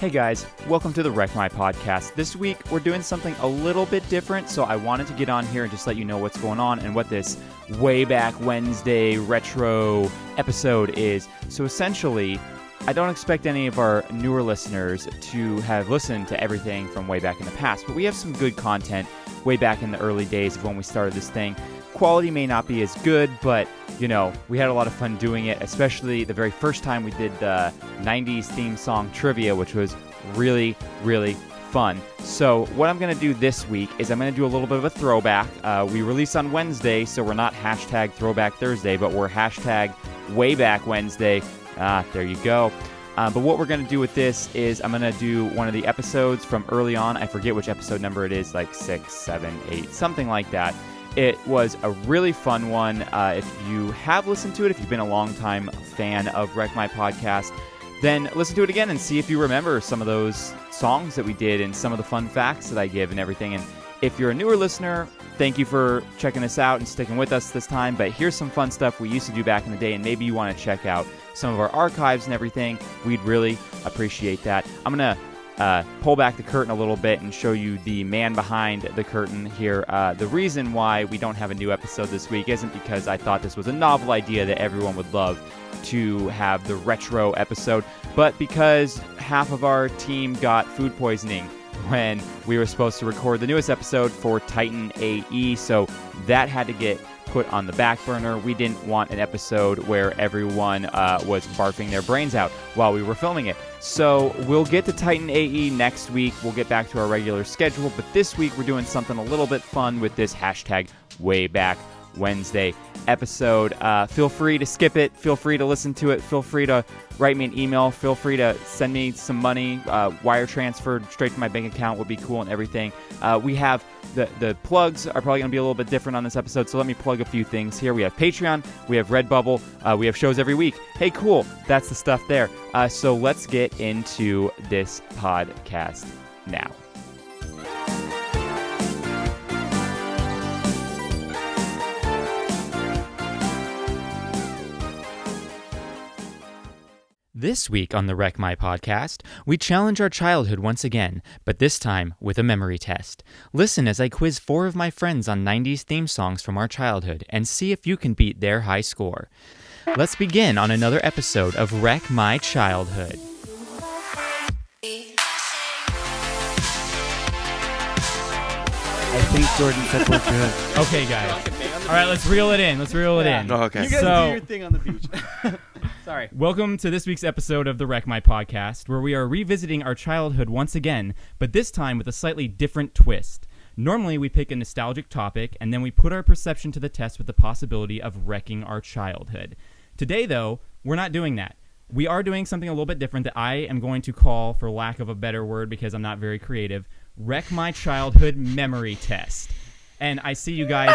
Hey guys, welcome to the Wreck My Podcast. This week we're doing something a little bit different, so I wanted to get on here and just let you know what's going on and what this Wayback Wednesday retro episode is. So essentially, I don't expect any of our newer listeners to have listened to everything from way back in the past, but we have some good content way back in the early days of when we started this thing. Quality may not be as good, but, you know, we had a lot of fun doing it, especially the very first time we did the 90s theme song trivia, which was really, really fun. So what I'm going to do this week is I'm going to do a little bit of a throwback. We release on Wednesday, so we're not hashtag Throwback Thursday, but we're hashtag Wayback Wednesday. There you go. But what we're going to do with this is I'm going to do one of the episodes from early on. I forget which episode number it is, like 6, 7, 8, something like that. It was a really fun one. If you have listened to it, if you've been a long-time fan of Wreck My Podcast, then listen to it again and see if you remember some of those songs that we did and some of the fun facts that I give and everything. And if you're a newer listener, thank you for checking us out and sticking with us this time. But here's some fun stuff we used to do back in the day, and maybe you want to check out some of our archives and everything. We'd really appreciate that. I'm going to pull back the curtain a little bit and show you the man behind the curtain here. The reason why we don't have a new episode this week isn't because I thought this was a novel idea that everyone would love to have the retro episode, but because half of our team got food poisoning when we were supposed to record the newest episode for Titan AE, so that had to get put on the back burner. We didn't want an episode where everyone was barfing their brains out while we were filming it. So we'll get to Titan AE next week. We'll get back to our regular schedule, but this week we're doing something a little bit fun with this hashtag Wayback Wednesday episode. Feel free to skip it. Feel free to listen to it. Feel free to write me an email. Feel free to send me some money. Wire transferred straight to my bank account would be cool and everything. We have the plugs are probably going to be a little bit different on this episode, so let me plug a few things here. We have Patreon. We have Redbubble. We have shows every week. Hey, cool. That's the stuff there. So let's get into this podcast now. This week on the Wreck My Podcast, we challenge our childhood once again, but this time with a memory test. Listen as I quiz 4 of my friends on 90s theme songs from our childhood and see if you can beat their high score. Let's begin on another episode of Wreck My Childhood. I think Jordan said we're good. Okay, guys. All right, let's reel it in. Oh, okay. You guys do your thing on the beach. Sorry. Welcome to this week's episode of the Wreck My Podcast, where we are revisiting our childhood once again, but this time with a slightly different twist. Normally, we pick a nostalgic topic, and then we put our perception to the test with the possibility of wrecking our childhood. Today, though, we're not doing that. We are doing something a little bit different that I am going to call, for lack of a better word because I'm not very creative, Wreck My Childhood Memory Test. And I see you guys.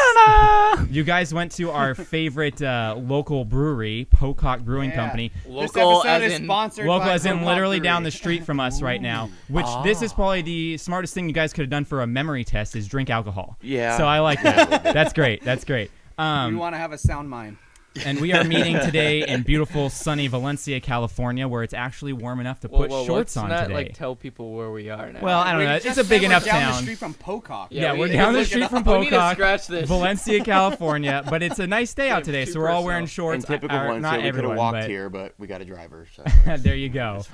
You guys went to our favorite local brewery, Pocock Brewing Company. Local this episode is sponsored local by as in Pocock literally Brewery. down the street from us right now. Which this is probably the smartest thing you guys could have done for a memory test is drink alcohol. Yeah. So I like that. That's great. We want to have a sound mind. And we are meeting today in beautiful, sunny Valencia, California, where it's actually warm enough to put shorts on let's today. not like tell people where we are now. Well, I don't know. It's a big enough down town. the street from Pocock. Yeah, we're down the street from We need to Pocock, scratch this. Valencia, California. But it's a nice day out today, so we're all wearing shorts. In typical Not Valencia, we could everyone, have walked but here, but we got a driver. So there you go. That's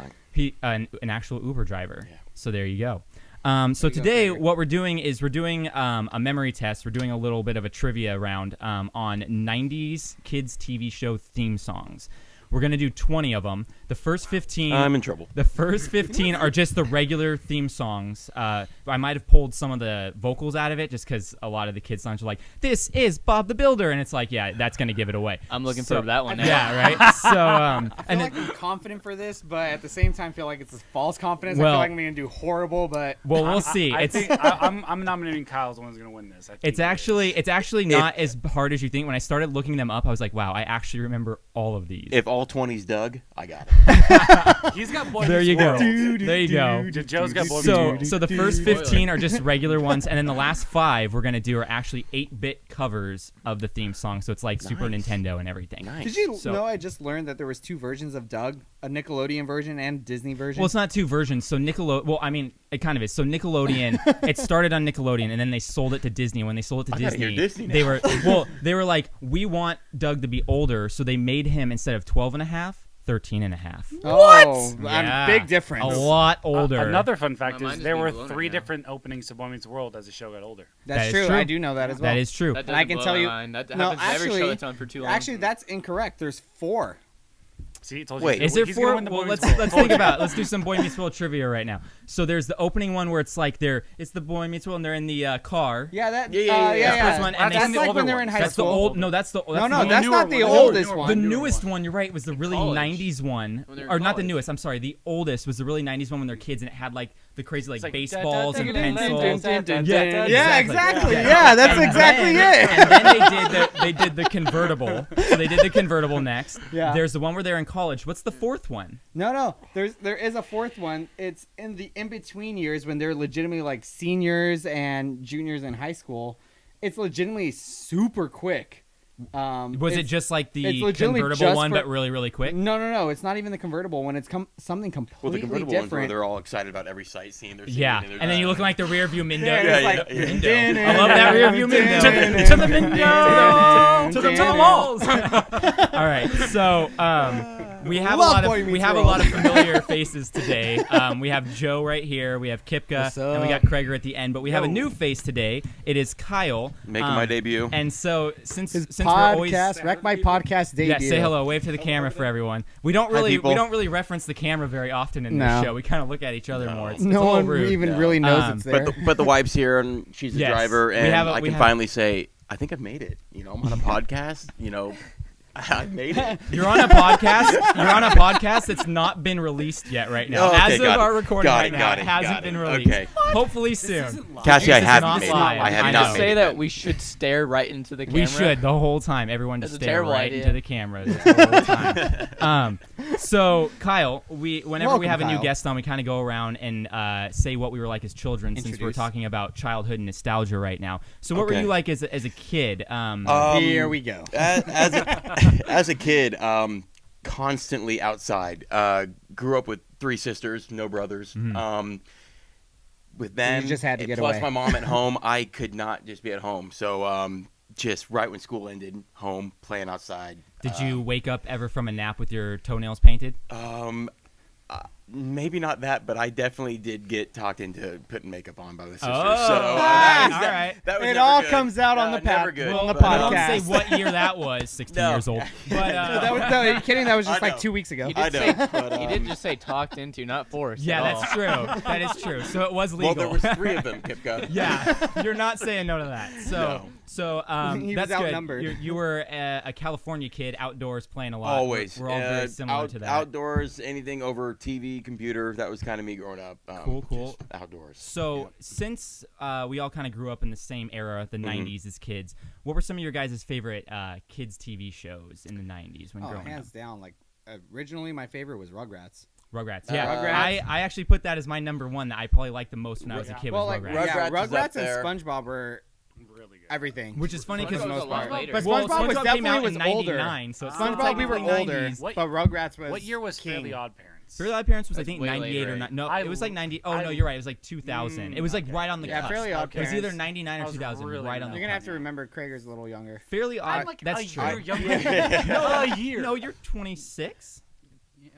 fine. An actual Uber driver. Yeah. So there you go. So today, what we're doing is we're doing a memory test. We're doing a little bit of a trivia round on 90s kids TV show theme songs. We're going to do 20 of them. The first 15... I'm in trouble. The first 15 are just the regular theme songs. I might have pulled some of the vocals out of it just because a lot of the kids' songs are like, this is Bob the Builder. And it's like, yeah, that's going to give it away. I'm looking for that one now. Yeah, right? So, I feel like I'm confident for this, but at the same time, feel like it's a false confidence. I Well- feel like I'm going to do horrible, but... well, we'll see. I think I'm nominating Kyle's the one who's going to win this. I think It's actually not as hard as you think. When I started looking them up, I was like, wow, I actually remember all of these. If all all 20s Doug, I got it. He's got Boy There Meets you go. World. There you go. Joe's got Boy Meets So, World. so the first 15 are just regular ones, and then the last 5 we're gonna do are actually 8-bit covers of the theme song. So it's like Super Nintendo and everything. Nice. Did you So- know I just learned that there was 2 versions of Doug, a Nickelodeon version and Disney version? Well, it's not 2 versions. So well, I mean, it kind of is. So Nickelodeon, it started on Nickelodeon, and then they sold it to Disney. When they sold it to I gotta hear Disney, Disney they now. were like, we want Doug to be older, so they made him instead of 12 and a half, 13 and a half. Oh, Yeah. big difference. A lot older. Another fun fact My is mind is there being were blown 3 right now. different openings to Boy Meets World as the show got older. That That's is true. true. I do know that as well. That is true. That And I doesn't can blow tell my you- mind. That No, happens every show actually- that's on for too long. Actually, that's incorrect. There's 4. See, I told you. Wait. Is there He's gonna 4? win the Boy Well, Meets let's World. think about it. Let's do some Boy Meets World trivia right now. So there's the opening one where it's like it's the Boy Meets World and they're in the car. Yeah, that. Yeah. yeah. That's one, and That's they- like older when they're in ones. high That's the school. old. No, that's the. No, the that's newer not the one. oldest Newer one. The newer newest one, you're right, was the really College. 90s one. When they're in Or not the college. newest, I'm sorry. The oldest was the really 90s one when they're kids and it had like the crazy It's like baseballs and dun, dun, dun, pencils. dun, dun, dun, Yeah, dun, Yeah, exactly. exactly. Yeah, that's And exactly then- it. And then they did the convertible. So they did the convertible next. Yeah. There's the one where they're in college. What's the 4th one? No. There is a 4th one. It's in the in-between years when they're legitimately like seniors and juniors in high school. It's legitimately super quick. Was it it's- just like it's the legitimately convertible just one, for- but really, really quick? No. It's not even the convertible one. It's something Well, completely the convertible ones where different. they're all excited about every sight scene they're seeing. Yeah, they're and then you look just- like the rear view window. Yeah, it's like, Window. I love that rear view window. To the window. To the walls. All right, so we have Love a Boy lot Meets of World. familiar faces today. We have Joe right here, we have Kipka, What's and we got up? Krager at the end. But we have a new face today. It is Kyle Making my debut. And so since His we're always podcast, Wreck My Podcast debut. yeah, say hello, wave to the camera for everyone. We don't really people. reference the camera very often in No. this show. We kind of look at each other more. It's a No little one rude. even really knows Um, it's there. But the wife's here and she's the Yes. driver, We and have a- I we can have- finally say I think I've made it. You know, I'm on a podcast. You know, I made it. You're on a podcast. You're on a podcast that's not been released yet right now. Oh, okay, As of got it. our recording Got right it, now, got it it, hasn't got been it. released. Okay. Hopefully soon. Cassie, I This is haven't not made it. live. I have I not know. made say it. that we should stare right into the camera. We should the whole time. Everyone just That's a stare terrible right idea. into the camera the whole time. So Kyle, whenever we Welcome, have a new Kyle. guest on, we kind of go around and say what we were like as children, since we're Introduce. talking about childhood and nostalgia right now. So what were Okay. you like as a kid? Here we go. As a kid, constantly outside. Grew up with 3 sisters, no brothers. With them, just had to get plus away. my mom at home, I could not just be at home. So just right when school ended, home playing outside. Did you wake up ever from a nap with your toenails painted? Maybe not that, but I definitely did get talked into putting makeup on by the sisters. Oh, so all that was- right. that was It never all good. comes out on the never pa- good, on the but, I don't podcast. say what year that was. 16 No. years old. But No, you're kidding. That was just I like know. 2 weeks ago. He I did know, say but, he did just say talked into, not forced. yeah, at all. that's true. That is true. So it was legal. Well, there was 3 of them, Kipka. Yeah, you're not saying no to that. So, No. so He that's was good. outnumbered. You were a California kid, outdoors playing a lot. Always. We're all very similar to that. Outdoors, anything over TV, computer. That was kind of me growing up. Cool. Just outdoors. So since we all kind of grew up in the same era, the Mm-hmm. 90s as kids, what were some of your guys' favorite kids TV shows in the 90s when Oh, growing hands up? down. Like originally, my favorite was Rugrats. Rugrats. Yeah, Rugrats. I actually put that as my number one that I probably liked the most when I was a kid. Well, was like Rugrats. yeah, Rugrats is up Rugrats there. and SpongeBob were Really good. everything. Which is funny because SpongeBob was a lot later. But well, SpongeBob was came definitely out was in older. 99, so it's SpongeBob we were technically older, 90s. What- but Rugrats was. What year was king. Fairly Odd Parents? Fairly Odd Parents was, I That's think, way 98 later, or right? no, I- it was like 90. Oh, I- no, you're right. It was like 2000. It was like okay. right on the Yeah, cusp. Fairly Odd It was either Parents. 99 I or was 2000, really right on young. the You're gonna have cusp. to remember Krager's a little younger. Fairly Odd. I'm like that's a true. year younger than you. A year. No, you're 26. Yeah.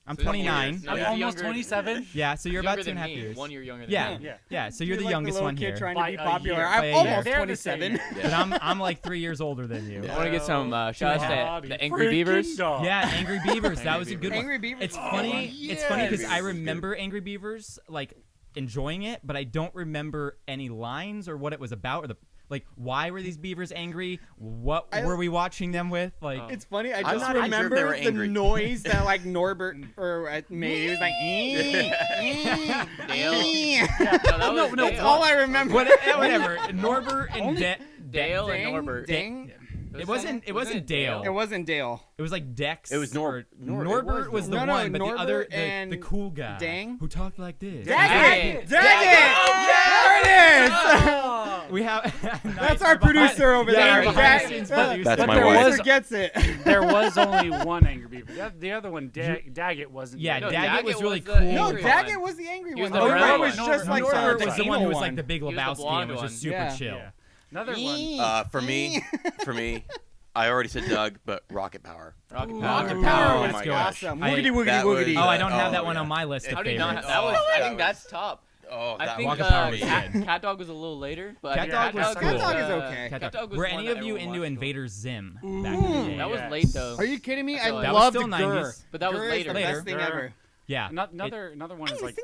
I'm So you're 29. years. I'm Yeah. almost Younger- 27. Yeah, so you're about Younger 2.5 than me, years. 1 year younger than Yeah, me. Yeah. yeah. So you're the like youngest little one kid here. trying By to be a popular. year. I'm By a year. almost They're the same 27. year. But I'm like 3 years older than you. Yeah. I want to get some shout outs to the Angry Freaking Beavers. dog. Yeah, Angry Beavers. That Angry was a Beavers. good one. Angry Beavers. It's Oh, funny. It's funny because yes. I remember Angry Beavers like enjoying it, but I don't remember any lines or what it was about or the like. Why were these beavers angry? What were we watching them with? Like, It's funny. I I'm just not sure if they remember were the angry. noise that like Norbert made. He was like, Dale. "Eh." No, That's all I remember. whatever. Norbert and Dale and Dang, Norbert. Dang. It wasn't Dale. It wasn't Dale. It was like Dex. It was Norbert was the No, one, but the Norbert other, and the cool guy Dang? who talked like this. Dang it! Dang There it is! We have. That's our producer over Yeah, there. behind the scenes producer. That's But my there wife. was- gets it. There was only one Angry Beaver. The other one, Daggett, wasn't. Yeah, No, Daggett was Daggett really was the cool. No, angry Daggett one. was the angry He was one. the Norbert red was one. just like Norbert the was the one who was like the Big He was the Lebowski and blonde was just one. super Yeah. chill. Yeah. Another one. For me, I already said Doug, but Rocket Power. Rocket Rocket Power. Power Oh was my gosh. awesome. I- Woogity woogity that woogity. was, Oh, I don't have Oh, that one yeah. on my list How of do you not? favorites. That was. I that think was- that's top. Oh, I that think Rocket Power was Cat, good. Cat Dog was a little later, but Cat I Dog think was Cat cool. Cat Dog is okay. Cat Cat Dog. Dog was Were one any that of you everyone into watched. Invader Zim back in the day? That was Yes. late though. Are you kidding me? I That was loved still Gurr. 90s. But that was Gurr is later. the Later. best thing Gurr. ever. Yeah. Another one is like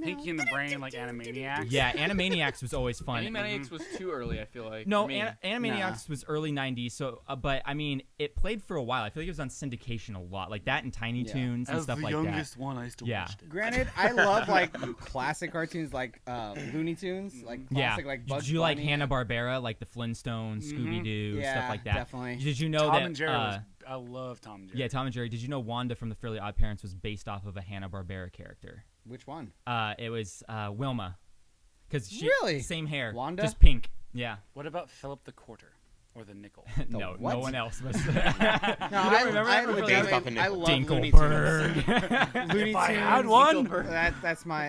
Peaky and the Brain, like Animaniacs. Yeah, Animaniacs was always fun. Animaniacs was too early. I feel like. No, for me. Animaniacs was early 90s, so but I mean, it played for a while. I feel like it was on syndication a lot, like that and Tiny Yeah. Toons and stuff like that. one, I still Yeah. watched it. Granted, I love like classic cartoons like Looney Tunes, like Yeah. classic like Bugs Did you like Bunny. Hanna-Barbera, like the Flintstones, Scooby-Doo, Yeah, stuff like that? definitely. Did you know Tom that and Jerry I love Tom and Jerry. yeah, Tom and Jerry. Did you know Wanda from the Fairly Odd Parents was based off of a Hanna-Barbera character? Which one? It was Wilma. Cuz she Really? same hair, Wanda? just pink. Yeah. What about Philip the Quarter or the Nickel? No, what? no one else was. No, I remember I that from Based off legitimately, of I Nickel. love Looney Tunes. Dinkelberg. Looney If I Tunes. had one. That's my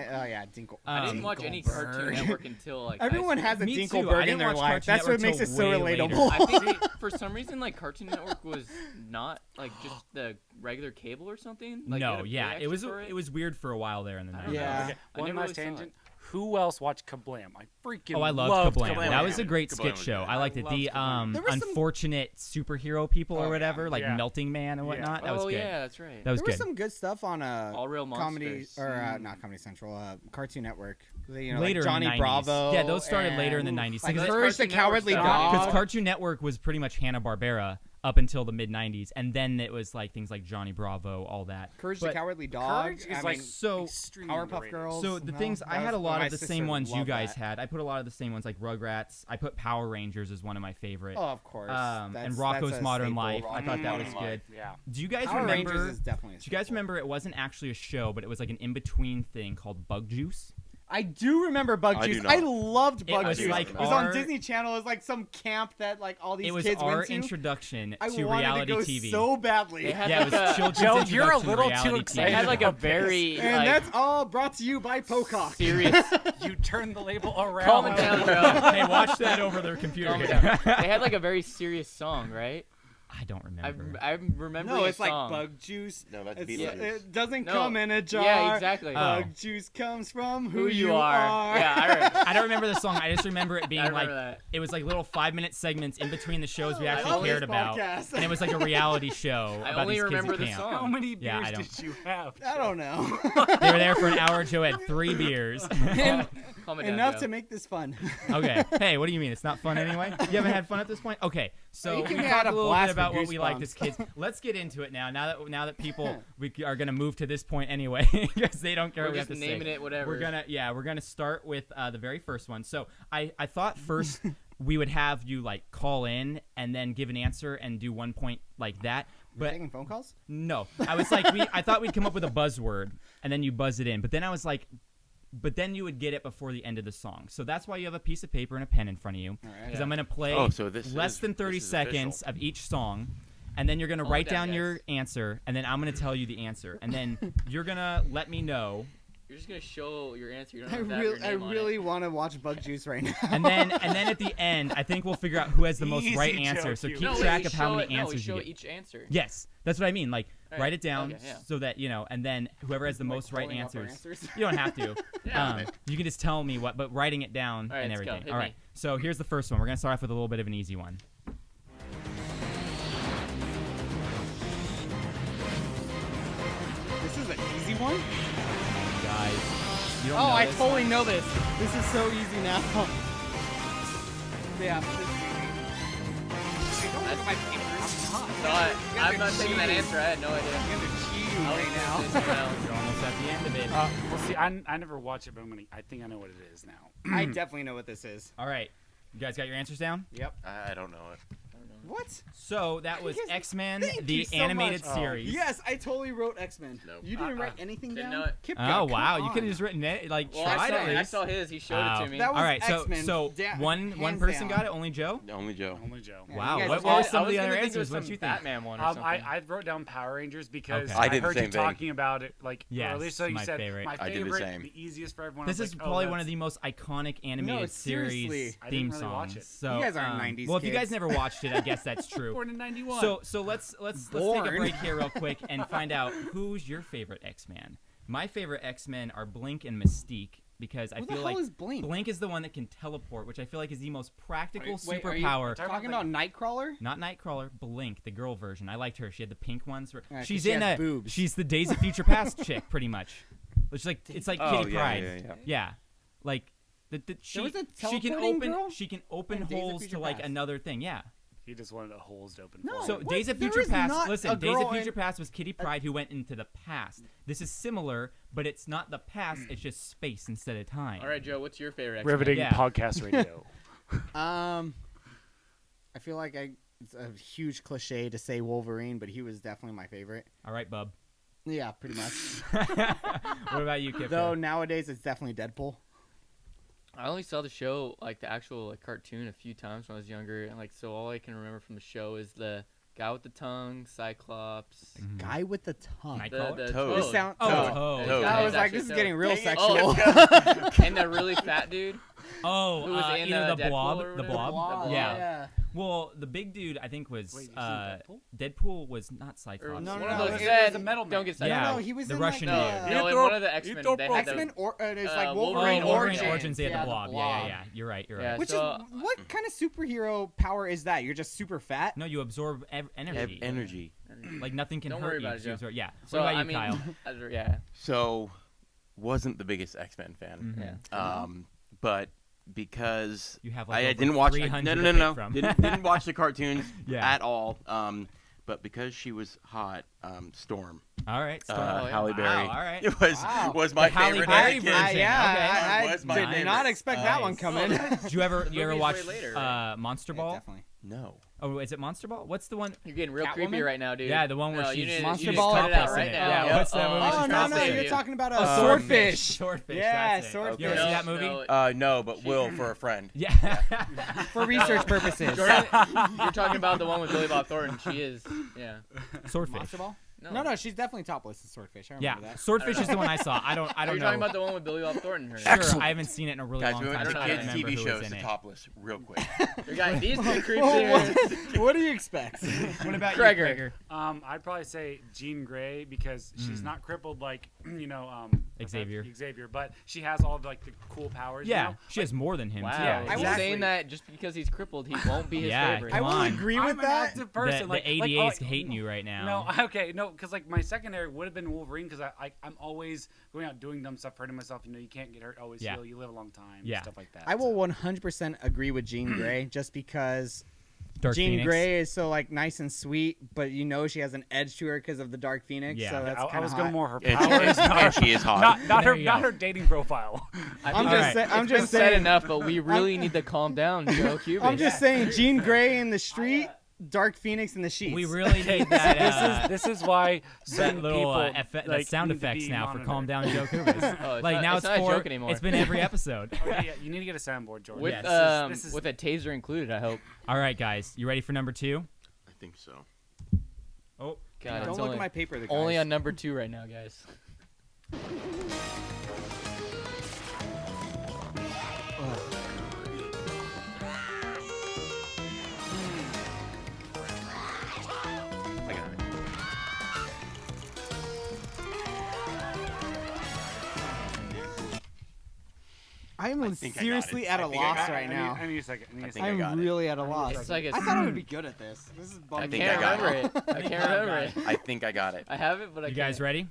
Dinkle. I didn't watch any Cartoon Network until like. high Everyone school. has a Me too. I Dinkelberg in didn't their watch life. Cartoon That's what Network makes it till so way relatable. I think for some reason like Cartoon Network was not like just the regular cable or something. Like, you had No, to yeah, pay it was extra for it was weird for a while there in the I 90s. don't know. Yeah. Okay, I one never last really saw tangent. Who else watched Kablam? I freaking Oh, I loved Kablam. Kablam. That was a great Kablam skit was show. good. I liked it. loved The Kablam. There was some- unfortunate superhero people Oh, or yeah. whatever, like Yeah. Melting Man and Yeah. whatnot. That was Oh good. yeah, that's right. That was There was good. some good stuff on All Real Comedy Monsters. or not Comedy Central, Cartoon Network. You know, Later like Johnny in the 90s. Bravo. Yeah, those started later in the and, 90s. Like Because Courage the Cartoon Network Cowardly started. Dog. Because Cartoon Network was pretty much Hanna-Barbera up until the mid-90s, and then it was like things like Johnny Bravo, all that. Courage But the Cowardly Dog. Courage is I like mean, So extremely Powerpuff underrated. Girls. So the No, things that I had was- a lot my of the sister same ones you loved guys that. had. I put a lot of the same ones like Rugrats. I put Power Rangers as one of my favorite. Oh, of course. and That's Rocco's a Modern staple. Life. I thought that was Modern good. Life. Yeah. Do you guys Power remember? Rangers is definitely. A Do you guys staple. remember it wasn't actually a show, but it was like an in-between thing called Bug Juice? I do remember Bug I do Juice. not. I loved Bug was Juice. like it was on our- Disney Channel. It was like some camp that like all these It was kids our went to. introduction I to wanted reality to go TV. so badly. They had Yeah, it like was children's Joe, introduction you're a to little too reality excited. They had like a about this. very and like, that's all brought to you by Pocock. serious. You turned the label around. Calm it down, Joe. They watched that over their computer. Calm it down. They had like a very serious song, right? I don't remember. I remember. No, a it's like song. Bug Juice. No, that's It's- Beetlejuice. It doesn't No. come in a jar. Yeah, exactly. Bug Juice comes from who you are. Yeah, I remember. I don't remember the song. I just remember it being I remember like that. it was like little 5-minute segments in between the shows we I actually love cared this about, podcast. and it was like a reality show I about only these kids remember at the camp. song. How many Yeah, I beers don't- did you have? I don't know. They were there for an hour. Joe had 3 beers. Calm it down, Enough Joe. to make this fun. Okay. Hey, what do you mean? It's not fun anyway? You haven't had fun at this point? Okay. So You we can talked add a a little blast bit about for what we liked Goosebumps. as kids. Let's get into it now. Now that people we are gonna move to this point anyway because they don't care We're what we just have to naming say. it whatever. We're gonna start with the very first one. So I thought first we would have you like call in and then give an answer and do 1 point like that. We're But taking phone calls? no, I was like I thought we'd come up with a buzzword and then you buzz it in. But then I was like. But then you would get it before the end of the song. So that's why you have a piece of paper and a pen in front of you. All right. Because I'm going to play Oh, so this less is- than 30 this is seconds official. of each song. And then you're going to Calm write down, down your guys. answer. And then I'm going to tell you the answer. And then you're going to let me know. You're just gonna show your answer. You don't I have to have your name on really it. want to watch Bug Juice right now. And then at the end, I think we'll figure out who has the most Easy right joke, answer. So you. keep No, wait, track we of how show many it- answers we show you get. each answer. Yes, that's what I mean. Like, All right. write it down Okay, yeah. so that, and then whoever has the most right pulling up our answers. answers? You don't have to. Yeah. You can just tell me what, but writing it down All right, and let's go. everything. Hit All me. right. So here's the first one. We're going to start off with a little bit of an easy one. This is an easy one? Guys, you don't Oh, know I this? totally know this. This is so easy now. Yeah, this is easy. Don't look at my papers. No, I'm not taking that answer. I had no idea. I'm gonna cheat you I was right now. gonna say something else. You're almost at the end of it. Well, see, I never watch it, but I think I know what it is now. I definitely know what this is. All right. You guys got your answers down? Yep. I don't know it. What? So that was You guys- X-Men, thank the you so animated much. series. Yes, I totally wrote X-Men. Nope. You didn't write anything Didn't down? know it. Kipka, Oh wow, come you could have on. just written it, like Well, tried at I least. saw his. He showed Wow. it to me. That was All right, X-Men. so one hands person down. got it, only Joe. Only Joe. Only Joe. Yeah, Wow, you guys what all- were some I of was the gonna other think it answers? was What some you think? Batman one or something. I wrote down Power Rangers because Okay. I I did the heard you same thing. talking about it like Yes, earlier. So you my said favorite. my I did the favorite, same. the easiest for everyone. This I is was like, probably oh, one of that's- the most iconic animated seriously. series I didn't theme really watch songs. it. So, You guys aren't 90s well, if you guys kids. never watched it, I guess that's true. Born in '91. So let's take a Born. break here real quick and find out who's your favorite X-Man. My favorite X-Men are Blink and Mystique because I Who the feel hell like is Blink? is the one that can teleport, which I feel like is the most practical Wait, are you superpower. talking about Nightcrawler? Not Nightcrawler, Blink, the girl version. I liked her. She had the pink ones. Yeah, 'cause She's she in has a. boobs. She's the Days of Future Past chick, pretty much. It's like Oh, Kitty yeah, Pryde. yeah. Yeah, like she was a she can teleporting open girl she can open in Days of holes Future to like Past. another thing. Yeah. he just wanted the holes to open. No. for So him. What? Days of There Future is Past. not Listen, a Days of girl Future in- Past was Kitty Pryde who went into the past. This is similar, but it's not the past. It's just space instead of time. All right, Joe. What's your favorite X-Men? riveting Yeah. podcast radio. I feel like it's a huge cliche to say Wolverine, but he was definitely my favorite. All right, bub. Yeah, pretty much. What about you, Kip? Though nowadays it's definitely Deadpool. I only saw the show, like the actual like cartoon, a few times when I was younger, and like so all I can remember from the show is the guy with the tongue, Cyclops. Guy with the tongue. Nightcrawler? The Toad. This sound. Oh, Toad. Toad. Toad. I was It's like, actually this is Toad. getting real Dang it. sexual. Oh, And the really fat dude. Oh, Who was in, either the Deadpool blob, or the whatever? blob. The Blob, Yeah. Well, the big dude I think was Wait, you've seen Deadpool? Deadpool? was not Cyclops. Or No, one no, of no, those. it was the Metal Man. Don't get Yeah. sidetracked. No, he was the in Russian like, dude. No, in one of the X-Men, they had X-Men the, or it's uh, like Wolverine Wolverine, Wolverine Origins. they had Yeah, the blob. Yeah. You're right. Yeah. Which So- is what kind of superhero power is that? You're just super fat. No, you absorb energy. energy. Like nothing can Don't hurt worry you. about it, 'cause you Joe. absorb- yeah. So what about I you, mean, Kyle? yeah. So, wasn't the biggest X-Men fan. Yeah. But because You have like I over didn't watch. 300 No, to pick from. didn't watch the cartoons Yeah. at all. But because she was hot, Storm, All right. Storm. yeah. Halle Wow, Berry, all right. it was Wow. was my The Halle favorite. Berry as a kid. version. Okay. I Was my did favorite. not expect that one Nice. coming. Did you ever Movie's watch way later, right? Monster Yeah, Ball? definitely. No. Oh, is it Monster Ball? What's the one? You're getting real Catwoman? creepy right now, dude. Yeah, the one where No, she's you need to- Monster you need to Ball cut it out topless right in it. now. Yeah, Yep. what's that movie? Oh She's no, topless in you're it. talking about Oh, a swordfish. Swordfish. Yeah, that's it. swordfish. You ever see that movie? No, but will for a friend. Yeah. For research purposes. Jordan, you're talking about the one with Billy Bob Thornton. She is, yeah. Swordfish. Monster Ball? No, she's definitely topless in Swordfish. I Yeah, remember that. Swordfish is the one I saw. I don't Are you know. talking about the one with Billy Bob Thornton? Her Sure, I haven't seen it in a really Guys, long we time. went so to I don't kids' remember TV who shows was in to it. topless real quick. You got these two creeps Well, here. what do you expect? What about Kreger. you, Kreger? I'd probably say Jean Grey because she's not crippled like Xavier. but she has all of, like the cool powers. Yeah, you know? she has more than him. Wow. too. Yeah, He's exactly. saying that just because he's crippled, he won't be his Yeah, favorite. I come will on. agree I'm with an that. active person. The ADA is hating you right now. No, okay, no, because like my secondary would have been Wolverine because I'm always going out doing dumb stuff, hurting myself. You know, you can't get hurt, always Yeah. heal. You live a long time, Yeah. stuff like that. I will 100% agree with Jean Grey just because Dark Jean Phoenix. Grey is so like nice and sweet, but you know she has an edge to her because of the Dark Phoenix. Yeah. So that's I kind was of going more her And, powers, and she is hot. not There her, you not go. her dating profile. I'm All just, right. I'm It's just been said saying. enough, but we really need to calm down, Joe Cuban. I'm just saying, Jean Grey in the street, Dark Phoenix in the sheets. We really need that. This is why That certain little people that like, sound need to effects be now for monitored. calm down Joe Kubis. Oh, it's Like not, now it's it's not a for joke anymore. it's been every episode. Oh, yeah, you need to get a soundboard, Jordan. with Yes. This is- with a taser included. I hope. All right, guys, you ready for number 2? I think so. Oh, God, Don't it's look only, at my paper. The only guys. on number 2 right now, guys. I got it. I am think I got seriously it. at a I think I loss got it. right now. I need a second. I think I got I'm it. really at a loss. It's like I thought I would be good at this. This is I bumming think me I can't got out. remember it. I can't remember it. I think I got it. I have it, but I you can't. guys ready?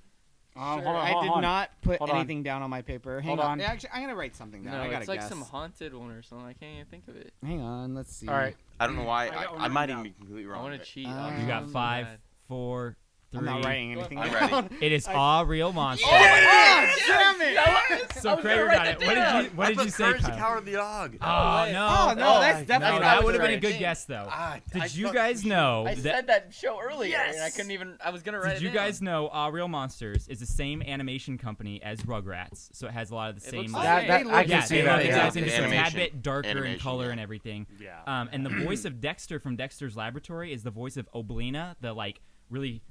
Hold Sure. on, I hold did on. not put Hold on. anything down on my paper. Hang Hold on. on. Actually, I'm gonna write something down. No, I gotta it's like guess. some haunted one or something. I can't even think of it. Hang on. Let's see. All right. I don't know why. I got one I might written even be completely I wrong. want to but- cheat. You I'm You got so 5, mad. 4, I'm not 3. writing anything I'm down. ready. It is All Real Monsters. Oh, damn it! So Krager got it. What did you say, Courage the Kyle? Cowardly Dog. Oh no! Oh, no, that's definitely No, not that would have right. been a good guess though. I Did you thought guys for sure. know I that? said that show earlier, and I Yes! couldn't even. I was gonna write Did it you down. guys know All Real Monsters is the same animation company as Rugrats, so it has a lot of the It same. looks like- the same. I can yeah, see they that. look Yeah. exactly just a tad Animation. bit darker in Animation, color yeah. and everything. Yeah. And the voice of Dexter from Dexter's Laboratory is the voice of Oblina, the really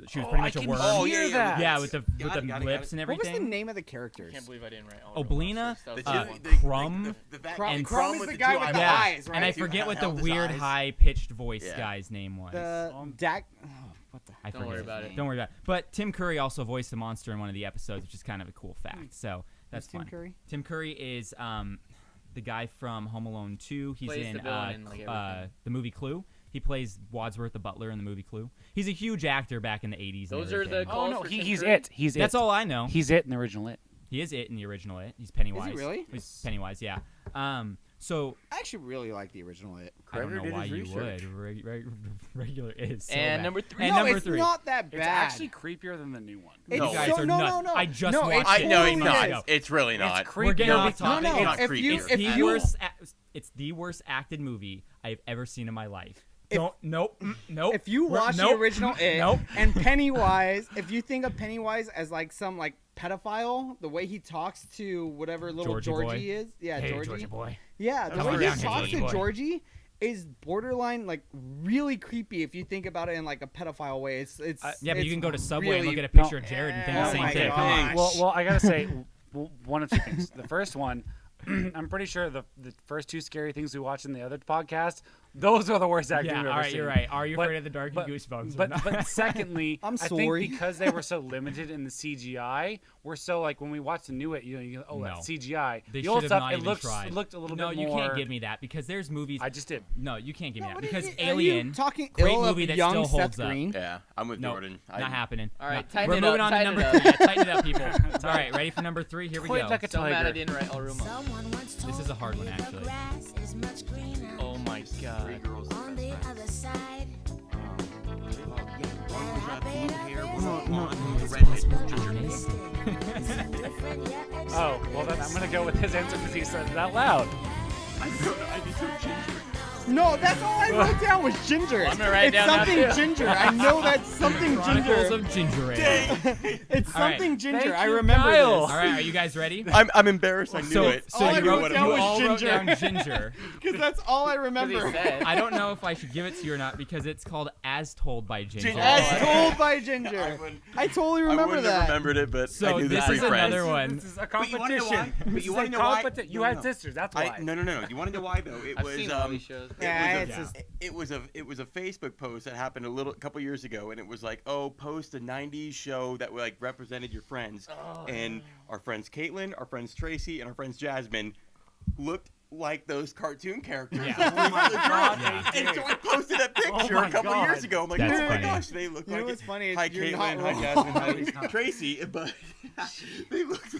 she was pretty much a worm. hear that. Yeah, with the Got it. lips and What was everything. the name of the I characters? can't believe I didn't write all. Oblina, That was The the uh, one. Crumb, Crumb and is the guy with the yeah, eyes, right? and I Two forget what the held his weird eyes. high-pitched voice Yeah. guy's name was. The what the I Don't forget worry his about name. it. Don't worry about it. But Tim Curry also voiced the monster in one of the episodes, which is kind of a cool fact. So that's Who's Tim fun. Curry? Tim Curry is the guy from Home Alone 2. He's Plays in the villain in, like, everything. the movie Clue. He plays Wadsworth the butler in the movie Clue. He's a huge actor back in the 80s. and Those are the. everything. Oh no, calls for he's Tim Curry? it. He's it. That's all I know. He's it in the original It. He is it in the original It. He's Pennywise. really? He's Pennywise, yeah. So I actually really like the original It. I don't Krager know did why his you research. would. Regular is so And bad. number 3. And no, number it's 3. not that bad. It's actually creepier than the new one. It's No. You guys so, are no, nuts. no, no. I just No, watched it's it. No, it's totally not. is. It's really not. We're getting creepier. off topic. No, It's not if creepy. you- It's if the you- worst it's the worst acted movie I've ever seen in my life. Nope. If you watch the nope, original It nope. and Pennywise, if you think of Pennywise as like some like pedophile, the way he talks to whatever little Georgie Georgie boy. is, yeah, Hey, Georgie. Georgie boy. Yeah, the Come way on he down here, talks Georgie to boy. Georgie is borderline like really creepy if you think about it in like a pedophile way. It's Yeah, but you it's can go to Subway really, and look at a picture of Jared and think Oh the same my thing. gosh. Come on. Well, I gotta say, one of two things. The first one, I'm pretty sure the first two scary things we watched in the other podcast, those are the worst acting Yeah, we've all ever right, seen. you're right. Are you But- afraid of the dark and goosebumps? But secondly, I'm I sorry. think because they were so limited in the CGI, we're so like when we watch the new It, you go, oh, that's CGI. They The old should have stuff, not it even looks tried. it looked a little no, bit you more. can't give me that because there's movies. I just did. No, you can't give me that What because are you Alien. talking great ill movie of that young still Seth holds up. Green. Yeah, I'm with No, Jordan. not happening. All right, No. tighten We're it moving up, on to tighten number it 3. up. Yeah, tighten it up, people. All right, ready for number 3? Here we Quite go. like a So mad I tiger. didn't write all room. This is a hard one, actually. Oh my god. Three girls. On the other side, One was got blue hair, one No, was no, blonde, no. one was redhead. Oh, well then I'm gonna go with his answer because he said it out loud. I don't know. I need some ginger. No, that's all I wrote down was ginger. I'm gonna write it it's down now, something too. ginger. I know that's something Chronicles ginger. of Ginger Ale. It's All right. something ginger. Thank I you, remember Kyle. All this. right, are you guys ready? I'm embarrassed. I knew So, it. so All I you wrote wrote, down you was all wrote ginger. down ginger. Because that's all I Because remember. he said. I don't know if I should give it to you or not because it's called As Told by Ginger. Ginger. As told by Ginger. I wouldn't- I totally I remember wouldn't have that. remembered it, but I So knew this the is three friends. another one. This is a But you wanna know competition. why? But This you is wanna a know why? competi- You No, had no. sisters. That's why. No. You want to know why though? It I've was seen all these shows. Yeah, it it's was just- it was a Facebook post that happened a couple years ago, and it was like, oh, post a 90s show that like represented your friends, and our friends Caitlin, our friends Tracy, and our friends Jasmine looked like those cartoon characters. Yeah. Oh my god! Yeah. And so I posted that picture my a couple God. years ago. I'm like, That's oh my funny. gosh, they look You know like what's it. funny is Hi you're Caitlin, not hi wrong. Jasmine, hi Tracy, but they looked.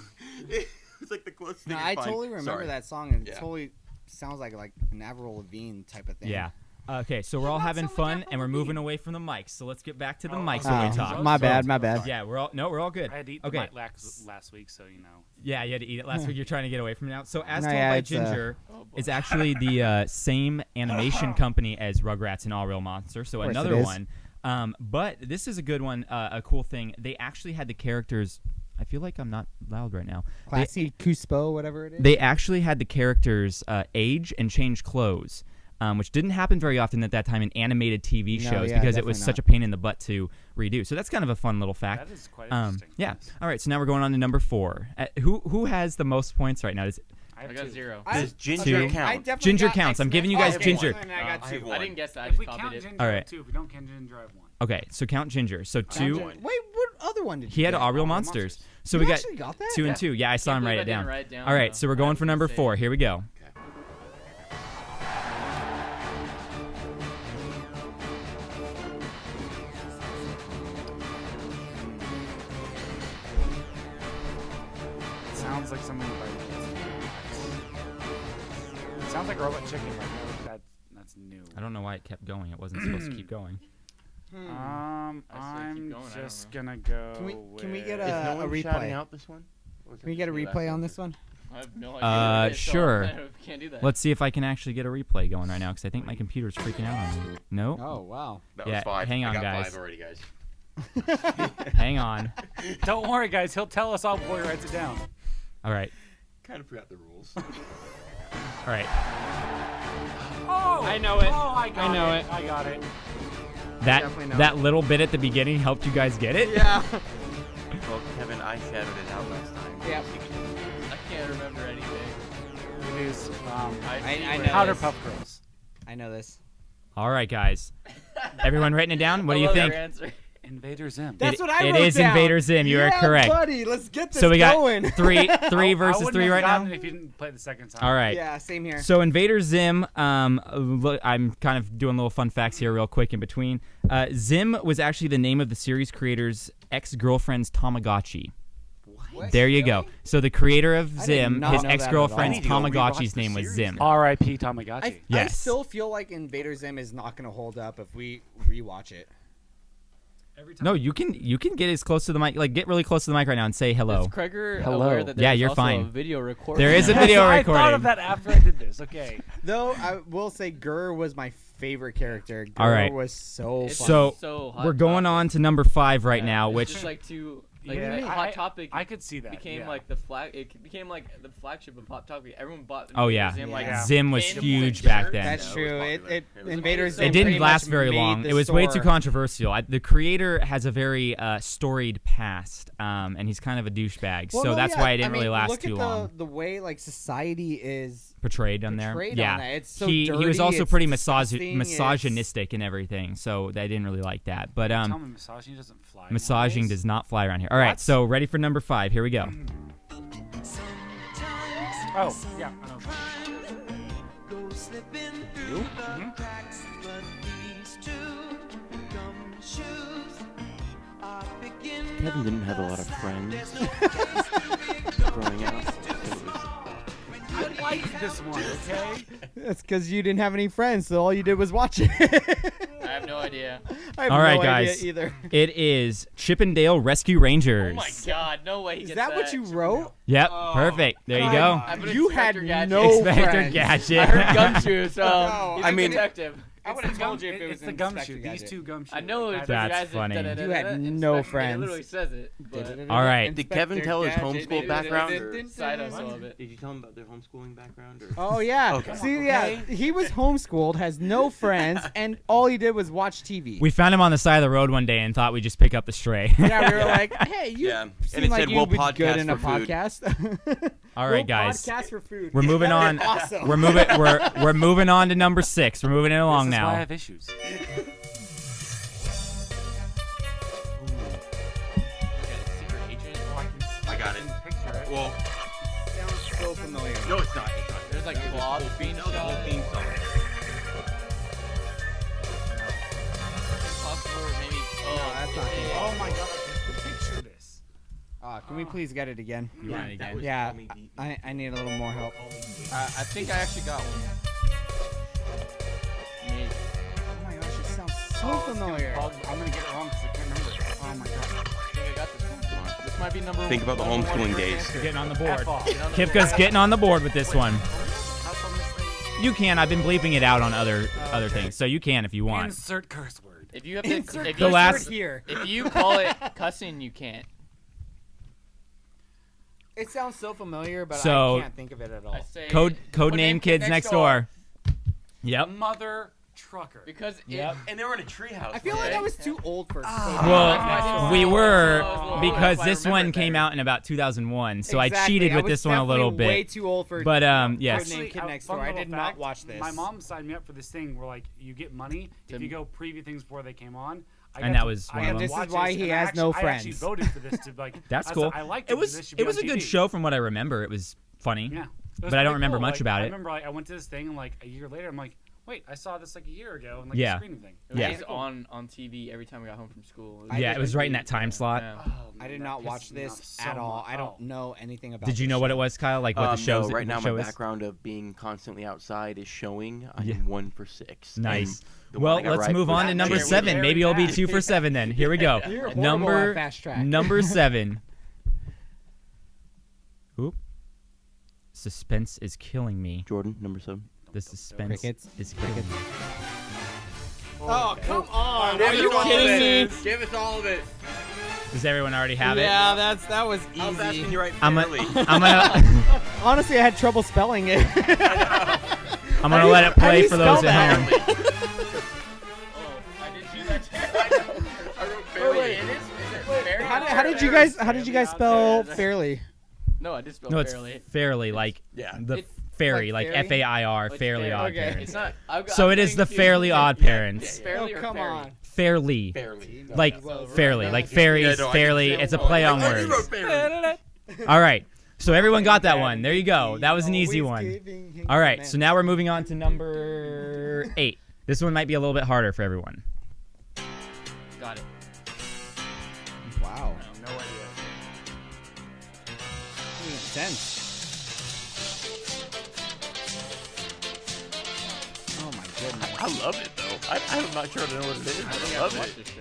It was like the closest No, thing. I to find. totally remember Sorry. that song, and it Yeah. totally sounds like an Avril Lavigne type of thing. Yeah. Okay, so we're all having fun and we're moving away from the mics. So let's get back to the mics Oh, when we Oh, talk. my bad, my bad. Yeah, we're all good. I had to eat Okay. the last week, so you know. Yeah, you had to eat it last week. You're trying to get away from it now. So As No, Told yeah, by it's, Ginger is actually the same animation company as Rugrats and All Real Monster. So course another it is. one. But this is a good one, a cool thing. They actually had the characters. I feel like I'm not loud right now. Classy Cuspo, whatever it is. They actually had the characters age and change clothes, which didn't happen very often at that time in animated TV No, shows yeah, because it was definitely such not. a pain in the butt to redo. So that's kind of a fun little fact. That is quite interesting. Yeah. All right. So now we're going on to number 4. Who has the most points right now? I got 0. Does ginger Two. count? I definitely Ginger got counts. I'm X-Men. giving you guys Oh, okay. ginger. And I got I 2. have I one. didn't guess that. I If just we count copied it. Ginger, All I right. have 2. If we don't count Ginger, I have 1. Okay. So count Ginger. So 2. one. Wait, what other one did you He had get? All Real All Real Monsters. Monsters. So You we got actually got that? 2 and 2. Yeah, I saw Can't him believe write I it didn't down. write it down, All right. though. So we're I going was for gonna number say 4. it. Here we go. It sounds like something by It sounds like Robot Chicken. Like, that's new. I don't know why it kept going. It wasn't supposed to keep going. I'm going, I just don't gonna go. Can we get Is no a one shouting replay? out this one? Or is Can we that get a just me replay last on time? this one? I have no idea. what it is, so sure. I can't do that. Let's see if I can actually get a replay going right now because I think my computer's freaking out on me. No? Oh wow. That Yeah, was 5. hang on, I got guys. 5 already, guys. Hang on. Don't worry, guys. He'll tell us all before he writes it down. All right. Kind of forgot the rules. All right. Oh, I know it. Oh, I know it. it. I got it. Definitely know That it. little bit at the beginning helped you guys get it? Yeah. Well, Kevin, I shadowed it out last time. Yep. I can't remember anything. It is I know Powder this. Puff Girls. I know this. All right, guys. Everyone writing it down? What do you I love think? your answer. Invader Zim. That's what I It wrote is down. Invader Zim. You are Yeah, correct. buddy. Let's get this So we got going. three I versus wouldn't 3 have right gotten now? it if you didn't play the second time. All right. Yeah, same here. So Invader Zim, I'm kind of doing little fun facts here real quick in between. Zim was actually the name of the series creator's ex-girlfriend's Tamagotchi. What? There you go. So the creator of I did Zim, not his know that at ex-girlfriend's all. I need to go rewatch Tamagotchi's the name was series Zim. now. R.I.P. Tamagotchi. I Yes. still feel like Invader Zim is not going to hold up if we rewatch it. Every time. No, you can get as close to the mic, like get really close to the mic right now and say hello. Is Kreger Hello. aware that Yeah, there's you're also fine. a video recording? There is a Yes, video I recording. thought of that after I did this. Okay. Though I will say Gurr was my favorite character. Gurr All right. was so It's fun. So hot we're going topic. on to number 5 right Yeah, now, it's which just like to like Yeah, Hot Topic. I could see that. became yeah. like the flag. It became like the flagship of Hot Topic. Everyone bought. Oh, yeah. Zim, like, Yeah. Zim was pins huge and back shirts. then. That's Yeah, true. it was It popular. It was Invader popular. Zim It didn't pretty last much very made long. the It was way too store. controversial. The creator has a very storied past, and he's kind of a douchebag. Well, so no, that's yeah, why it didn't I mean, really last look too at long. the way like society is Portrayed on there. portrayed Yeah. on that. It's so he was dirty, also it's pretty disgusting, misogynistic and everything, so they didn't really like that. But Tell me misogyny doesn't fly. massaging nowadays? does not fly around here. All right, What? so ready for number 5. Here we go. Oh, yeah. I know. Kevin didn't have a lot of friends growing up. I liked this one, okay? That's because you didn't have any friends, so all you did was watch it. I have no idea. I have All right, no idea guys. either. It is Chippendale Rescue Rangers. Oh my God! No way. He Is gets that what you wrote? Yep, perfect. There you go. I put You had Inspector Gadget. no Inspector friends. Gadget. I heard Gumshoe, so No, he's I a mean- detective. I would have told you if it was It's the Inspector gumshoe. These Gadget. two gumshoe. I know it's That's Gadget, funny. You had no friends. It literally says it. But All right. Did Kevin tell his Gadget. homeschool background? Or? side hustle of it. Did you tell him about their homeschooling background? Or? Oh yeah. Okay. See, yeah, he was homeschooled, has no friends, and all he did was watch TV. We found him on the side of the road one day and thought we'd just pick up the stray. Yeah, we were like, hey, you Yeah. And seem it like said, you "We'll would be good podcast in a for food." podcast. All right, We'll guys. Podcast for food. We're moving on. Awesome. We're moving on to number 6. We're moving it along This is why I now. have issues. Secret agent. I got it. Picture it. Well, Sounds so familiar. no, it's not. It's not. There's like blobs being That was the whole shot. theme song. Impossible, or maybe. Oh, that's not it. Oh my god, I can picture this. Can we please get it again? You want it again? Yeah, I need a little more help. I think I actually got one. Maybe. Oh my gosh, it sounds so familiar. I'm gonna get it wrong because I can't remember it. Oh my god. I think I got this one. Come on. This might be number. Think about the number one homeschooling first days. answer. Getting on the board. F off. Get on the Kipka's board. getting on the board with this one. That's on this thing. You can. I've been bleeping it out on other things, so you can if you want. Insert curse word. If you have to, Insert if The you, last- here. if you call it cussing, you can't. It sounds so familiar, but So- I can't think of it at all. I say Code name kids next door. Yep. Mother trucker. because Yep. And they were in a treehouse. I feel like I was too old for. Well, we were Oh, because I this one remembered came better. out in about 2001, so I Exactly, cheated with was this one a little definitely Way bit. too old for. But yes. Codename Kid Next fun Door. I little did not fact, watch this. My mom signed me up for this thing where like you get money if you go preview things before they came on. And that was one of them. This is watch why this, he and I has no actually- I actually friends. voted for this to like. That's I cool. said, I liked It it. was This should it be was on a good TV. show from what I remember. It was funny. Yeah. It was But I pretty don't remember cool. much Like, about I it. remember I went to this thing and like a year later I'm like, wait, I saw this like a year ago and like Yeah. the screening thing. It was Yeah. just on TV every time we got home from school. Yeah, it was right in that time slot. Yeah. I I did not watch this so at all. much. I don't know anything about. Did you this know what show. it was, Kyle? Like what the show? No, right now show my is? background of being constantly outside is showing. I'm Yeah. 1 for 6. Nice. And the Well, one I got let's right move was on to that number Janero. 7. Maybe it'll be bad. 2 for 7 then. Here we go. You're horrible at fast track. Number 7. Oop. Suspense is killing me. Jordan, number 7. The suspense Crickets. is killing me. Oh, come on! Give Are you us all of kidding it. me? Give us all of it. Does everyone already have Yeah, that was How fast easy. can you write I'm fairly? gonna Honestly, I had trouble spelling it. I'm gonna let it How do play you for those spell at that? home. I did see that too. I wrote fairly. Wait, is it fairly? How did you guys spell fairly? No, I did spell No, it's fairly. fairly like Yeah. the It's fairy, like like fairy? FAIR, It's Fairly fairly. Odd Okay. Parents. It's not. So it is the Fairly Odd Parents. Fairly Oh, or come fairy? on. Fairly. Fairly. Like No. fairly, like fairies, Yeah, no, I fairly. didn't say It's a it. play on I already words. wrote fairly. All right. So everyone got that one. There you go. That was an easy one. All right. So now we're moving on to number 8. This one might be a little bit harder for everyone. Got it. Wow. No idea. Intense. Oh my goodness. I love it though. I'm not sure I know what it is, but I love it.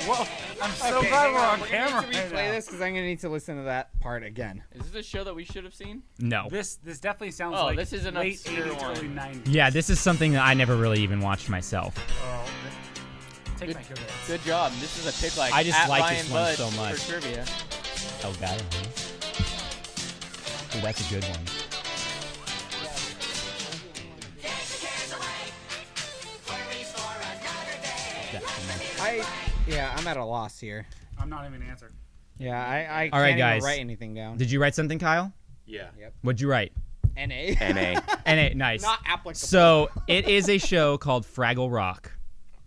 Whoa, I'm so glad we're on camera. I need to right replay now. this because I'm gonna need to listen to that part again. Is this a show that we should have seen? No. This definitely sounds Oh, like this is an late obscure 80s, one. early 90s. Yeah, this is something that I never really even watched myself. Oh, take Good- my good hits. Good job. This is a pick like I just at like Ryan this one Budd so much. for trivia. Oh, got it. Ooh, that's a good one. I'm at a loss here. I'm not even gonna answer. Yeah, I All right, can't guys. even write anything down. Did you write something, Kyle? Yeah. What'd you write? NA. NA. Nice. Not applicable. So it is a show called Fraggle Rock.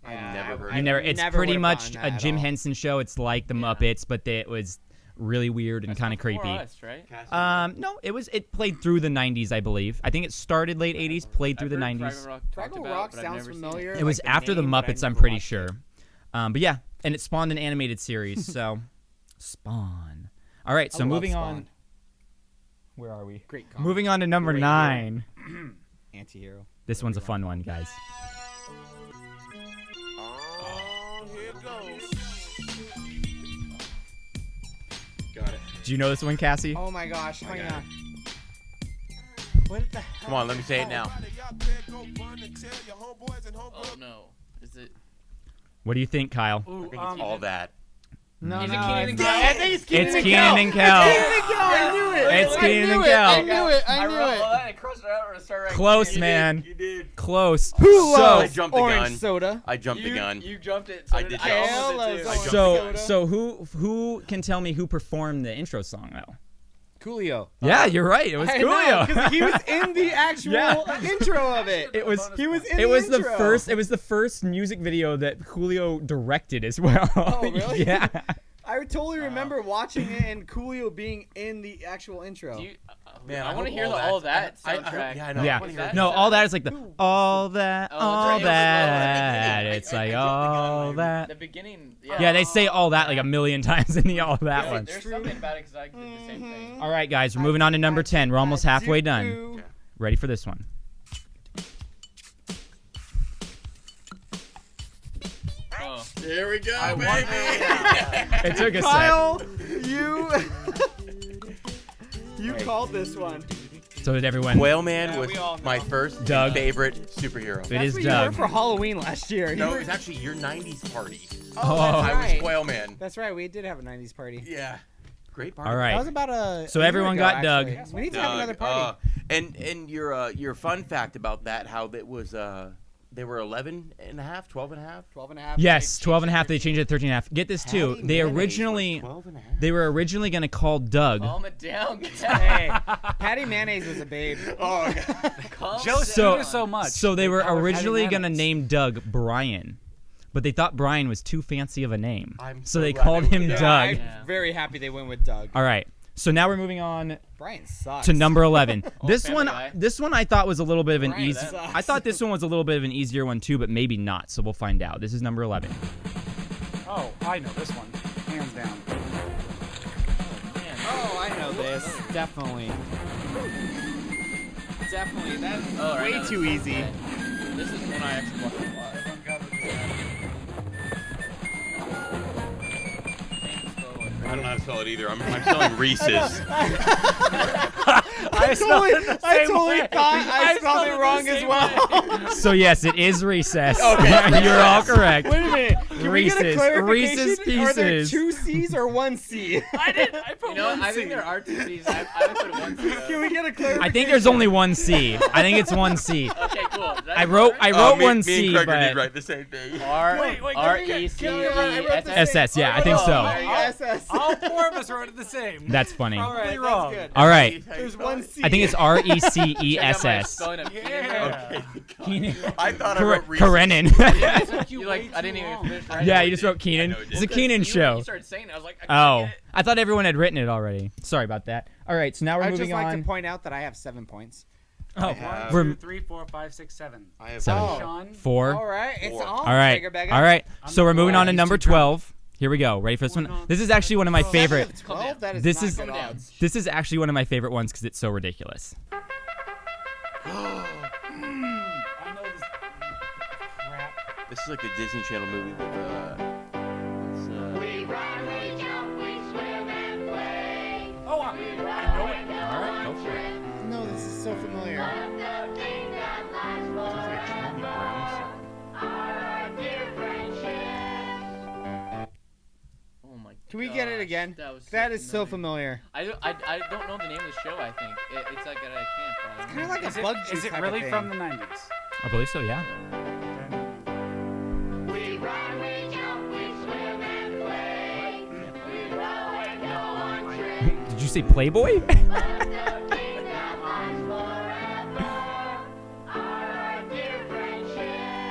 I've never heard You of never. it. It's never pretty would've much gotten a that at Jim all. Henson show. It's like the Muppets, but it was really weird and kind of Before creepy. us, right? No, it played through the 90s, I believe. I think it started late 80s, played through I've the heard 90s. Fraggle Rock, talked Fraggle about, Rock but I've sounds never seen familiar. It was like the after the name, but I Muppets, I'm never pretty watched sure. it. But yeah, and it spawned an animated series. So, Spawn. All right, I so love moving Spawn. on. Where are we? Great comic. Moving on to number Great 9. Anti-hero. This one's a fun one, guys. Got it. Do you know this one, Cassie? Oh my gosh, hang got on. What the hell? Come on, let me say it now. Oh no. Is it? What do you think, Kyle? Ooh, All that. No, Is it no, Keenan and it's Kel? not. I think it's Keenan It's and Keenan and Kel. I knew it. It's Keenan and I Kel. knew it. I knew wrote it. all that and crossed it out and started writing Close, Keenan. man. You did. Close. Who So, loves jumped the orange gun. soda? I jumped the gun. You jumped it. I So did I not. almost Kale did too. loves orange so who can tell me who performed the intro song though? Coolio. Yeah, you're right. It was I know, Coolio. 'cause he was in the actual Yeah. intro of it. It was. He was in It was the intro. first. It was the first music video that Coolio directed as well. Oh, really? Yeah. I totally remember watching it and Coolio being in the actual intro. Do you, Man, I want to hope hear all that I soundtrack. yeah, I know. Yeah. I wanna hear Is it. No, that- all that is like the all that, Oh, that's all right. It was that. slow. It's I like jumped the gun all when that. The beginning. Yeah. Yeah, they say all that like a million times in the all that There's, one. there's something about it because I did the same thing. All right, guys, we're moving on to number 10. We're almost halfway done. Ready for this one? Oh. Here we go, I baby. It took a sec. Kyle, you called this one. So did everyone. Whaleman Yeah, was we all know. my first and Doug. favorite superhero. It That's is what you were Doug. for Halloween last year. No, You it were- was actually your 90s party. Oh, Oh. that's I was right. Whaleman. That's right. We did have a 90s party. Yeah. Great party. All That was right. about a. So a year everyone ago, got Doug. actually. We need to have another party. And your fun fact about that, how that was they were 11 and a half, 12 and a half. 12 and a half. Yes, 12 and a half. They changed it to 13 and a half. Get this too. Patty They Mayonnaise was originally 12 and a half. they were originally going to call Doug. Calm it down. Hey, Patty Mayonnaise was a babe. Oh, God. Calm Joe it So- Scooter down. so much. So they were call her Patty originally going to Mayonnaise. name Doug Brian. But they thought Brian was too fancy of a name. I'm So so they glad called they him went with Doug. I'm Yeah. very happy they went with Doug. All right. So now we're moving on Brian sucks. to number 11. this Family one Guy. this one I thought was a little bit of an Brian easy. sucks. I thought this one was a little bit of an easier one too, but maybe not. So we'll find out. This is number 11. Oh, I know this one. Hands down. Oh, I know this. Definitely. Definitely. That's way too easy. This is one I actually watched a lot. I don't know how to spell it either. I'm spelling Reese's. I totally thought I spelled it wrong as well. So yes, it is recess. Okay. You're all correct. Wait a minute. Can we get a Reese's. clarification? Reese's Are there Pieces. 2 C's or 1 C? I put You know what? I think there are 2 C's. I would put 1 C. Can we get a clarification? I think there's only 1 C. I think it's 1 C. Okay, cool. I wrote me 1 and C, Craig but did write the same thing. SS. Yeah, I think so. SS. All 4 of us wrote it the same. That's funny. All right, wrong. that's good. All right. There's 1 C. I think it's RECESS. Yeah. I thought I wrote Reese's. Karenin. You like? I didn't even finish. Right? Yeah, you just wrote Keenan. I know, It's a dude. Keenan show. You started saying it. I was like, I Oh, can't get it. I thought everyone had written it already. Sorry about that. All right, so now we're I'd moving just like on. to point out that I have 7 points. Oh, have- we're 1, 2, 3, 4, 5, 6, 7. I have 7. Oh. Sean. 4. All right, it's Four. on. All right. Bigger, bigger. All right. I'm So we're number moving on to one. number He's too drunk. 12. Here we go. Ready for this one? Moving on. This is actually one of my favorite. 12? That is This not is- good odds. This is actually one of my favorite ones because it's so ridiculous. I know this crap. This is like a Disney Channel movie with Oh, I know it. All right, go for it. No, this is so familiar. Oh my. Can we get it gosh, again? That was. That is so familiar. I don't know the name of the show. I think it's like at a camp. It's kind of like Is a bug it, juice is it type really of thing. from the 90s? I believe so. Yeah. Did you say Playboy?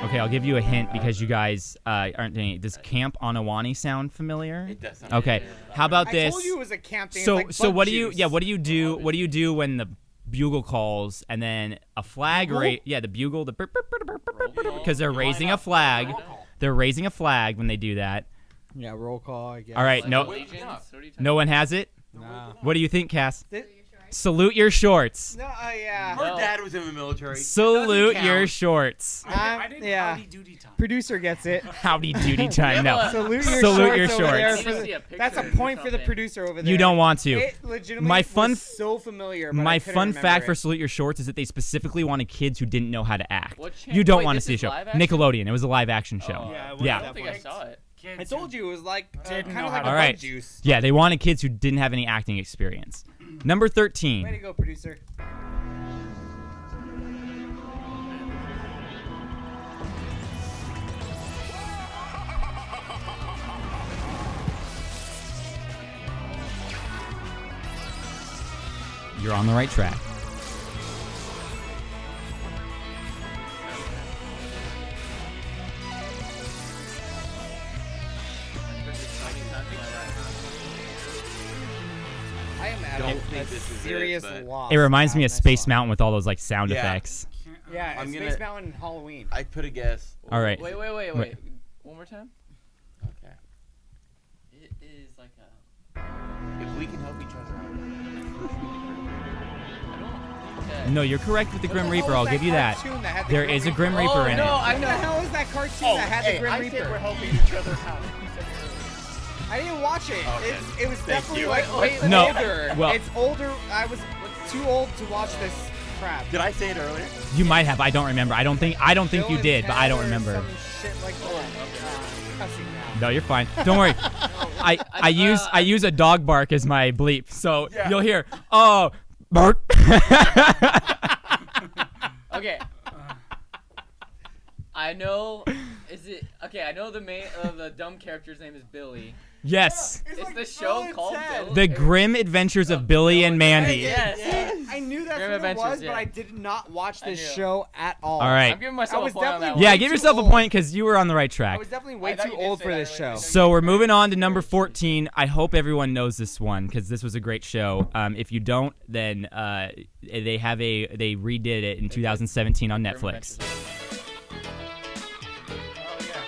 Okay, I'll give you a hint because you guys aren't doing it. Does Camp Onawani sound familiar? It does. Okay. How about I this? told you it was a camp thing. So it's like bug what do you juice. what do you do when the bugle calls and then a flag the bugle because they're raising a flag. They're raising a flag when they do that. Yeah, roll call. I guess. All right, no no one has it. Nah. What do you think, Cass? Th- Salute your shorts. No, yeah. Her dad was in the military. Salute Doesn't your count. shorts. I did yeah. howdy doody time. Producer gets it. Howdy doody time. No. Salute your Salute your shorts. Over there shorts. for I need to see the- a picture that's a or point for the something. producer over there. You don't want to. It legitimately My was fun- so familiar. But I My couldn't fun remember fact it. for Salute Your Shorts is that they specifically wanted kids who didn't know how to act. What channel? You don't Wait, want to this see a is show. live action? Nickelodeon. It was a live action show. Yeah, it was Yeah. I don't think I saw it. Kids I told you it was like Didn't kind know of how like to- a All bug right. juice. Yeah, they wanted kids who didn't have any acting experience. Number Way to 13. go, producer. You're on the right track. I am at Don't a think this is it, serious but- loss. It reminds me of on this Space one. Mountain with all those like sound Yeah. effects. Yeah, I'm it's gonna- Space Mountain and Halloween. I put a guess. All right. Wait. Wait. One more time. Okay. It is like a. If we can help each other out. I don't think that. No, you're correct with the Grim What the Reaper. hell I'll was give you that. cartoon had the There is a Grim Oh, Reaper in no, it. What the hell is that cartoon that had the Grim I Reaper? think we're helping each other out. I didn't watch it. Okay. It was Thank definitely you. like way No, older. well- It's older. I was too old to watch this crap. Did I say it earlier? You might have. I don't remember. I don't think Bill you and did, but I don't Ted or remember. Some shit like that. Cussing now. No, you're fine. Don't worry. I use a dog bark as my bleep, so Yeah. you'll hear bark. Okay. I know. Is it okay? I know the dumb character's name is Billy. Yes. Is like the Bill show and called Ted. Bill? The Grim Adventures of Billy and Mandy. Yes. I knew that's Grim what Adventures, it was, yeah. but I did not watch I this knew. show at all. All right. I'm giving myself I was a point on that definitely- one. Yeah, way give too yourself a old. point because you were on the right I track. was definitely I way thought too you did old say for that this earlier. show. So we're moving on to number 14. I hope everyone knows this one because this was a great show. If you don't, then they redid it in 2017 on Grim Netflix. Adventures. Oh, yeah.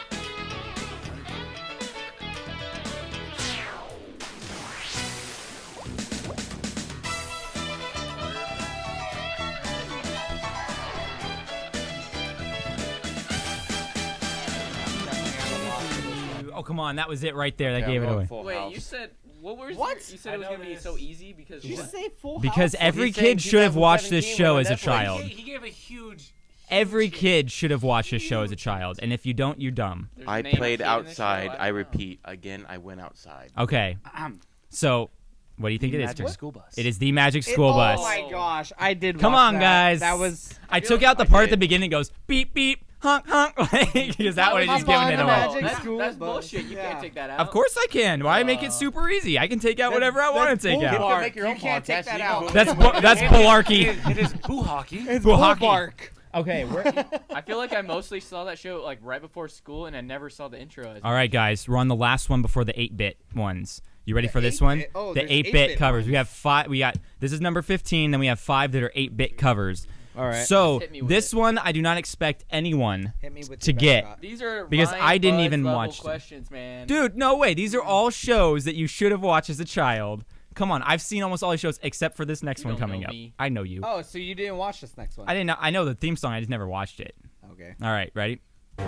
Oh, come on. That was it right there. That Yeah, gave it I'm away. Full Wait, House. you said what was What? you said it was gonna be so easy because Did you what? say Full House? Because every He's saying kid should have watched this 2017 show on as a Netflix. child. He gave a huge. Every kid should have watched this show as a child. And if you don't, you're dumb. There's I a name of played kid in this show? outside. don't I know. repeat again. I went outside. Okay. So, what do you think it is? Magic Chris? School Bus. It is the Magic School Bus. Oh my gosh, I did. Come watch on, that. guys. That was. I took out the part at the did. beginning. Goes beep beep honk honk because that would have just was given it fun, away. Magic That's, School that's Bus. bullshit. You Yeah. can't take that out. Of course I can. Why make it super easy? I can take out whatever I want to take bull out. bark. make your You own can't take podcast. that You out. can That's bularkey. It is boo hockey. It's Bull bull hockey. bark. Okay. I feel like I mostly saw that show like right before school, and I never saw the intro. All right, guys. We're on the last one before the 8-bit ones. You ready for this one? 8-bit? Oh, the there's 8-bit 8-bit covers. ones. We have 5. We got this is number 15. Then we have 5 that are 8-bit covers. All right. So Hit me with this it. one I do not expect anyone Hit me with to your best get. shot. These are Because Ryan I didn't Bud's even level watch them. questions, man. Dude, no way. These are all shows that you should have watched as a child. Come on, I've seen almost all these shows except for this next You one don't coming know up. me. I know you. Oh, so you didn't watch this next one? I didn't know. I know the theme song. I just never watched it. Okay. All right, ready? You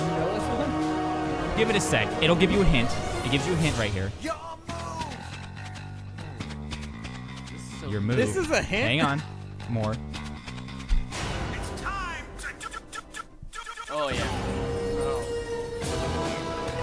know this one? Give it a sec. It'll give you a hint. It gives you a hint right here. This is so Your move. This is a hint? Hang on. More. Oh yeah.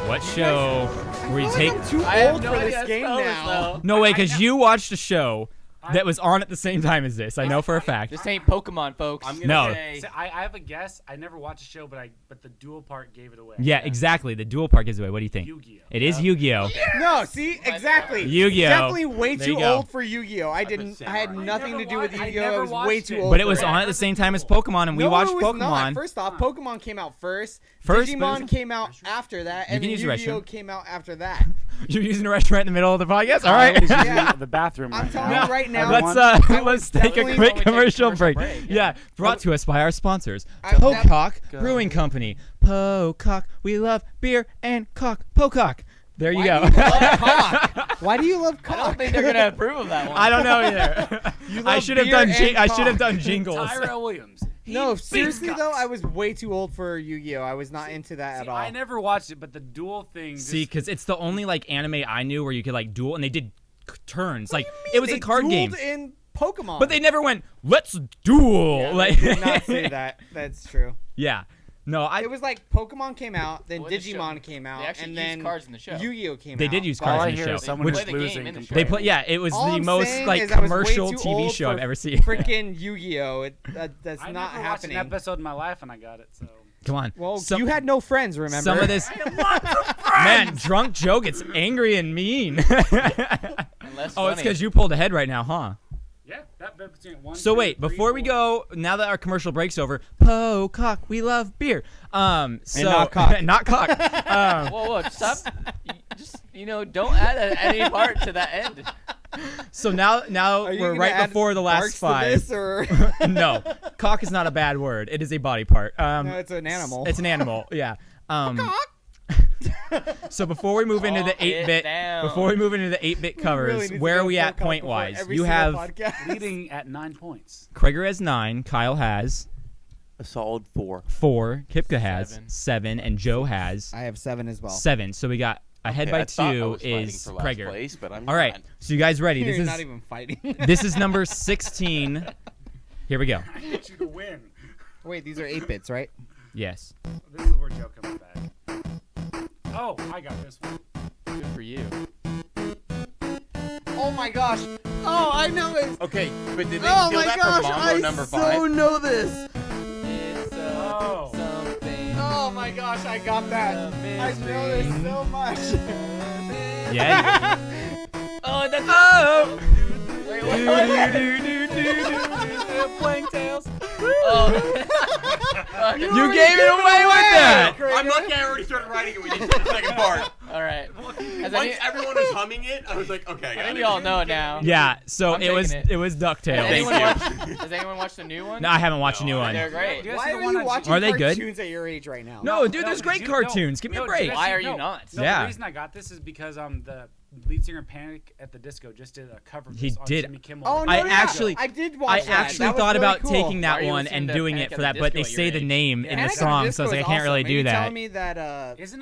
What show where you take? I'm too I have old no for idea this how to game spell this, now. though. No way, because you watched a show that was on at the same time as this. I know for a fact. This ain't Pokemon, folks. I'm gonna No. say So I have a guess. I never watched the show, but the dual part gave it away. Yeah, exactly. The dual part gives away. What do you think? Yu-Gi-Oh. It is Yu-Gi-Oh. No, see, exactly. Yu-Gi-Oh. Definitely way There you too go. old for Yu-Gi-Oh. I had nothing to do with I Yu-Gi-Oh. never It was way watched too it. old. But it for was on at the same time as Pokemon, and we No, watched it was Pokemon. Not. First off, Pokemon came out first. First, but Digimon it was- came out after that, You and can use the Yu-Gi-Oh restroom. came out after that. You're using a restaurant in the middle of the podcast. All I right. was using Yeah. the bathroom. I'm right telling now. you right now. Everyone- Let's take a definitely quick only take a commercial commercial break. break, Yeah, brought to us by our sponsors, I- Pocock Brewing Company. Pocock, we love beer and cock. Pocock. There you Why go. do you love cock? Why do you love cock? I don't think they're gonna approve of that one. I don't know either. I love should have beer done. and I should have cock. done jingles. Tyrell Williams. No, He seriously beats though, cocks. I was way too old for Yu-Gi-Oh. I was not into that at all. I never watched it, but the dual thing. See, because it's the only like anime I knew where you could like duel, and they did turns. Like What do you it was mean? a card They game, dueled in Pokemon. but they never went. Let's duel. Yeah, like they did not say that. That's true. Yeah. No, It was like Pokemon came out, then Well, in the show- Digimon came out, They actually and used then cards in the show. Yu-Gi-Oh came They out. did use All cards I in the hear show. is someone Play is the game losing. in the show. They play. Yeah, it was All the I'm most saying like is I was way commercial too TV old show I've for ever seen. Freaking Yu-Gi-Oh! That's I not never happening. watched an episode in my life, and I got it. So Come on. Well, Some- you had no friends, remember? some of this. Man, drunk Joe gets angry and mean. Unless Oh, it's because you pulled ahead right now, huh? yeah, that between 1. So 2, wait, 3, before we 4. go, now that our commercial break's over, Pocock, we love beer. So not cock. not cock. Whoa, stop! Just don't add any part to that end. So now Are you we're gonna right add before the last barks to 5. this, or No, cock is not a bad word. It is a body part. no, it's an animal. It's an animal. Yeah. So before we move into the Calm it 8-bit, down. before we move into the 8-bit covers, where are we at point wise? You have Leading at 9 points. Krager has 9, Kyle has a solid 4. 4, Kipka has 7. 7, and Joe has I have 7 as well. 7. So we got ahead Okay, by I thought I 2 was fighting is for last Krager. place, but I'm All right, not. so you guys ready? You're This is not even fighting. this is number 16. Here we go. I need you to win. Wait, these are 8-bits, right? Yes. This is where Joe comes back. Oh, I got this one. Good for you. Oh my gosh! Oh, I know it. Okay, but did they Oh steal my that gosh! from Mambo I number so 5? know this. It's Oh. something. Oh my gosh! I got that. I know this so much. Yeah. Oh, that's Oh. Wait, playing tails. Oh. You gave it away with that. I'm lucky I already started writing it when you said the second part. All right. Has Once everyone was humming it, I was like, okay, I I got think it. you all know it now. Yeah. So I'm it was taking it. was Has DuckTales. anyone, Thank watched, has anyone watched the new one? No, I haven't watched a new one. They're great. Yes, Why the are one you on- watching Are they good? cartoons at your age right now? No, dude, there's great you- cartoons. Give me a break. Jesse, Why are you not? No, Yeah. the reason I got this is because the lead singer of Panic at the Disco just did a cover of He this on did. Jimmy Kimmel. Oh no! I yeah. actually- I did watch that. I actually That was thought really about cool. taking Why that are you one listening and to doing Panic it at for the that, but they Disco at say your the age? name in the Panic at song, Disco so I was like, I is can't really awesome. do Are you that. telling me that Isn't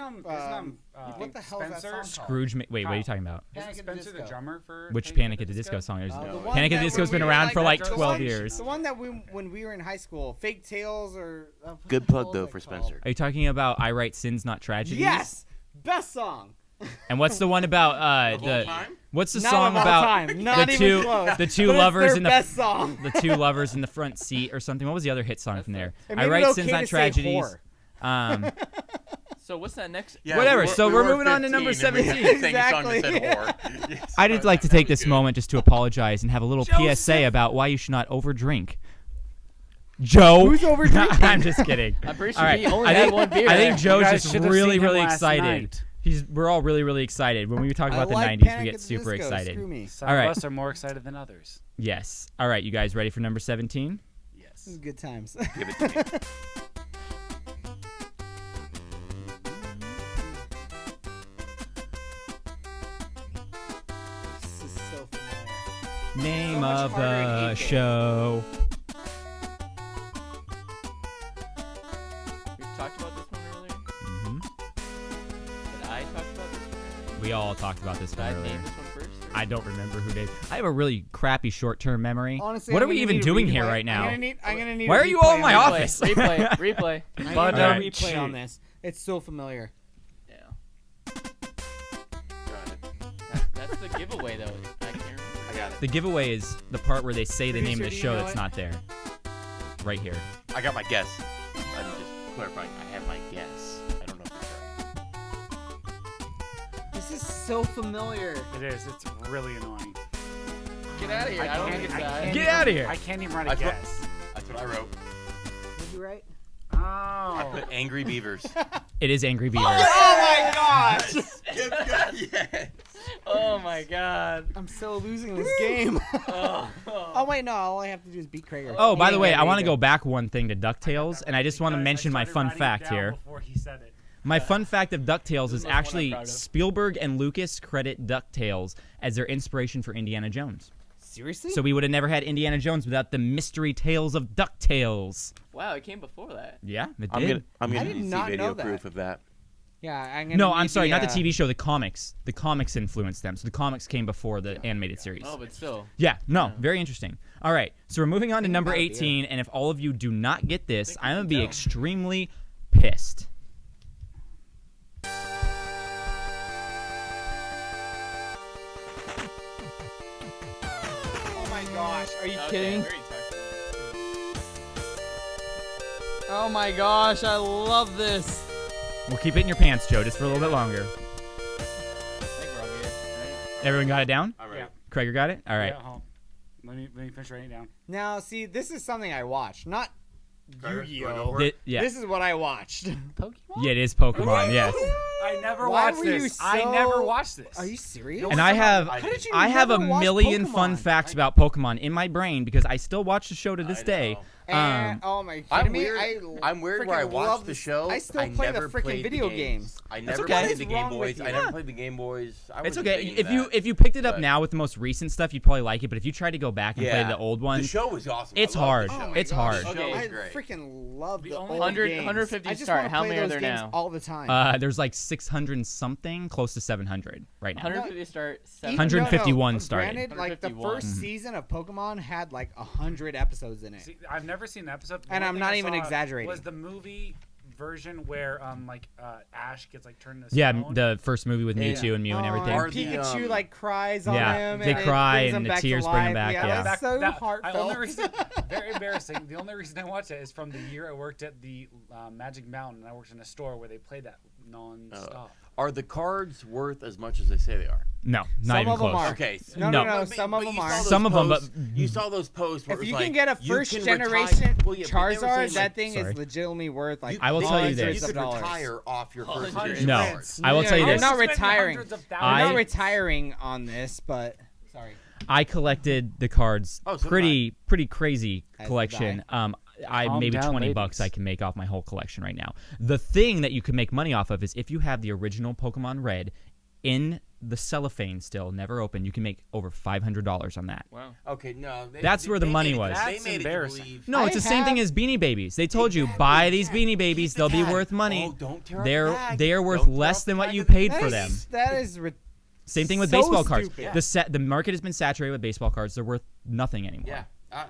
what the hell is that Spencer? song called? Scrooge. Wait, what are you talking about? Isn't Panic at the Spencer the Disco. drummer for Which Panic at the Disco song? There's The No. one Panic at the that Disco's when been we were, around for like the 12 one- years. The one that when we were in high school, Fake Tales or Good plug though for Spencer. Are you talking about I Write Sins, Not Tragedies? Yes, best song. And what's the one about Of all the? time? What's the Not song of all about time. Not the even two close. the two But it's lovers their in the best song. the two lovers in the front seat or something? What was the other hit song from there? It I made Write it okay Sins, to Not say Tragedies. whore. So what's that next? Yeah, Whatever, we so we we're were moving on to number 15 and we 17. sang a song that said Exactly. whore. Yes, I did like to that take was this good. moment just to apologize and have a little PSA about why you should not overdrink. Joe, Who's overdrinking? I'm just kidding. I'm pretty All sure right, he only I had think, one beer. I think You Joe's guys just should have really, seen him really last excited. night. We're all really, really excited. When we talk I about the like 90s, Panic we at get the super Disco. excited. Screw me. Some All right. of us are more excited than others. Yes. All right, you guys ready for number 17? This Yes. is good times. Give it to me. This is so familiar. Name much of harder in the 8-bit. show. We talked about this one earlier. hmm Did I talk about this one earlier? We all talked about this Did one I earlier. name this one first? or- I don't remember who did. I have a really crappy short-term memory. Honestly, What I'm are we gonna even need a doing here replay. right now? I'm gonna need Why a are you all in replay my on office? this. Replay, replay. I need But, a um, replay on this. It's so familiar. Yeah. Got it. That's the giveaway though. I can't remember. I got it. The giveaway is the part where they say the name of the Producer, do you show know that's it? not there. Right here. I got my guess. I'm just clarifying. I have my guess. I don't know if it's right. This is so familiar. It is. It's really annoying. Get out of here. I don't think it's that. Get outta here. I can't even write a That's what- guess. That's what I wrote. Did you right? I Oh. put Angry Beavers. It is Angry Beavers. Oh my gosh! Yes. Oh my god. I'm so losing this game. Oh. Oh wait, no. All I have to do is beat Krager. Oh, by the way, Yeah, I want to there you go back one thing to DuckTales, and I just want to Because mention my started fun writing it fact down here. Before he said it. My fun fact of DuckTales This is is the one I'm actually proud of. Spielberg and Lucas credit DuckTales as their inspiration for Indiana Jones. Seriously? So we would have never had Indiana Jones without the mystery tales of DuckTales. Wow, it came before that. Yeah, it I'm did. gonna I need did to see not video know that. proof of that. yeah, I'm gonna. No, I'm need sorry, not the uh, TV show, the comics. The comics influenced them. So the comics came before the animated series. Oh, but still. Yeah, no, very interesting. All right, so we're moving on to Think number about it, 18, and if all of you do not get this, Think I'm you going to can be tell. extremely pissed. Oh my gosh! Are you Okay, kidding? we already talked about this. Oh my gosh! I love this. We'll keep it in your pants, Joe, just for a little bit longer. I think we're all good, right? Everyone got it down? All right. Yeah. Krager got it? All right. Yeah, hold on. Let me finish writing it down. Now, see, this is something I watched, not Krager, you wanna go Yu-Gi-Oh. for it? Yeah. This is what I watched. Pokemon? Yeah, it is Pokemon, yes. I never Why watched were you this. I never so- watched this. Are you serious? And I have How did you I have a never watch million fun Pokemon? facts about Pokemon in my brain because I still watch the show to this I day. know. And, oh my! I'm kidding me? weird. I'm weird where I freaking watch love the this- show. I still I play the never freaking played the video games. games. I That's never okay. played What is the Game wrong with Boys. I you? never Yeah. played the Game Boys. I It's wasn't okay. big If into you that. if you picked it up But- now with the most recent stuff, you'd probably like it. But if you try to go back and play Yeah. the old The ones, show was awesome. it's I love hard. the show. It's gosh. hard. The show Okay. was I great. freaking love The the only- old 100 games. 150 I just start. wanna How play many are those there games now? all the time. There's like 600 something, close to 700 right now. 150 start. Each- 151 started. Granted, like the 151. first season of Pokemon had like 100 episodes in it. See, I've never seen an episode. The And only I'm thing not I even saw exaggerating. Was the movie version where Ash gets like turned into Yeah, stone? the first movie with Yeah. Mewtwo and Mew and Oh, everything. Are and the, Pikachu like cries on Yeah, him. they and it cry brings and him the back to tears bring 'em life. back, yeah. That's so I heartfelt. only reason, very embarrassing. The only reason I watched it is from the year I worked at the Magic Mountain. And I worked in a store where they played that non-stop. Are the cards worth as much as they say they are? No, not Some even of 'em close. are. Okay. No, No. no, But- some of but them you saw are. those Some of 'em, but- posts- you saw those posts where If it was you like, can get a you first can generation retire- Well, yeah, but they were saying, Charizard, like, that thing Sorry. is legitimately worth like I will tell you hundreds this. You of could dollars. retire off your first Hundreds. generation No. cards. I will tell you I'm this. not Spending retiring. hundreds of I'm thousands. not retiring on this, but sorry. I collected the cards. Oh, so did pretty crazy As did collection. I Calm maybe down, 20 ladies. bucks I can make off my whole collection right now. The thing that you can make money off of is if you have the original Pokemon Red in the cellophane still never opened. You can make over $500 on that. Wow. Okay, no. That's where the money was. They That's made embarrassing. it believe. No, it's the same thing as Beanie Babies. They told you buy these Beanie Babies, they'll be worth money. Oh, don't tear up the tag. They are worth Don't tear less up than the what tag you of the paid Beanie for them. Babies. That is Same thing with so baseball cards. stupid. The market has been saturated with baseball cards. They're worth nothing anymore. Yeah.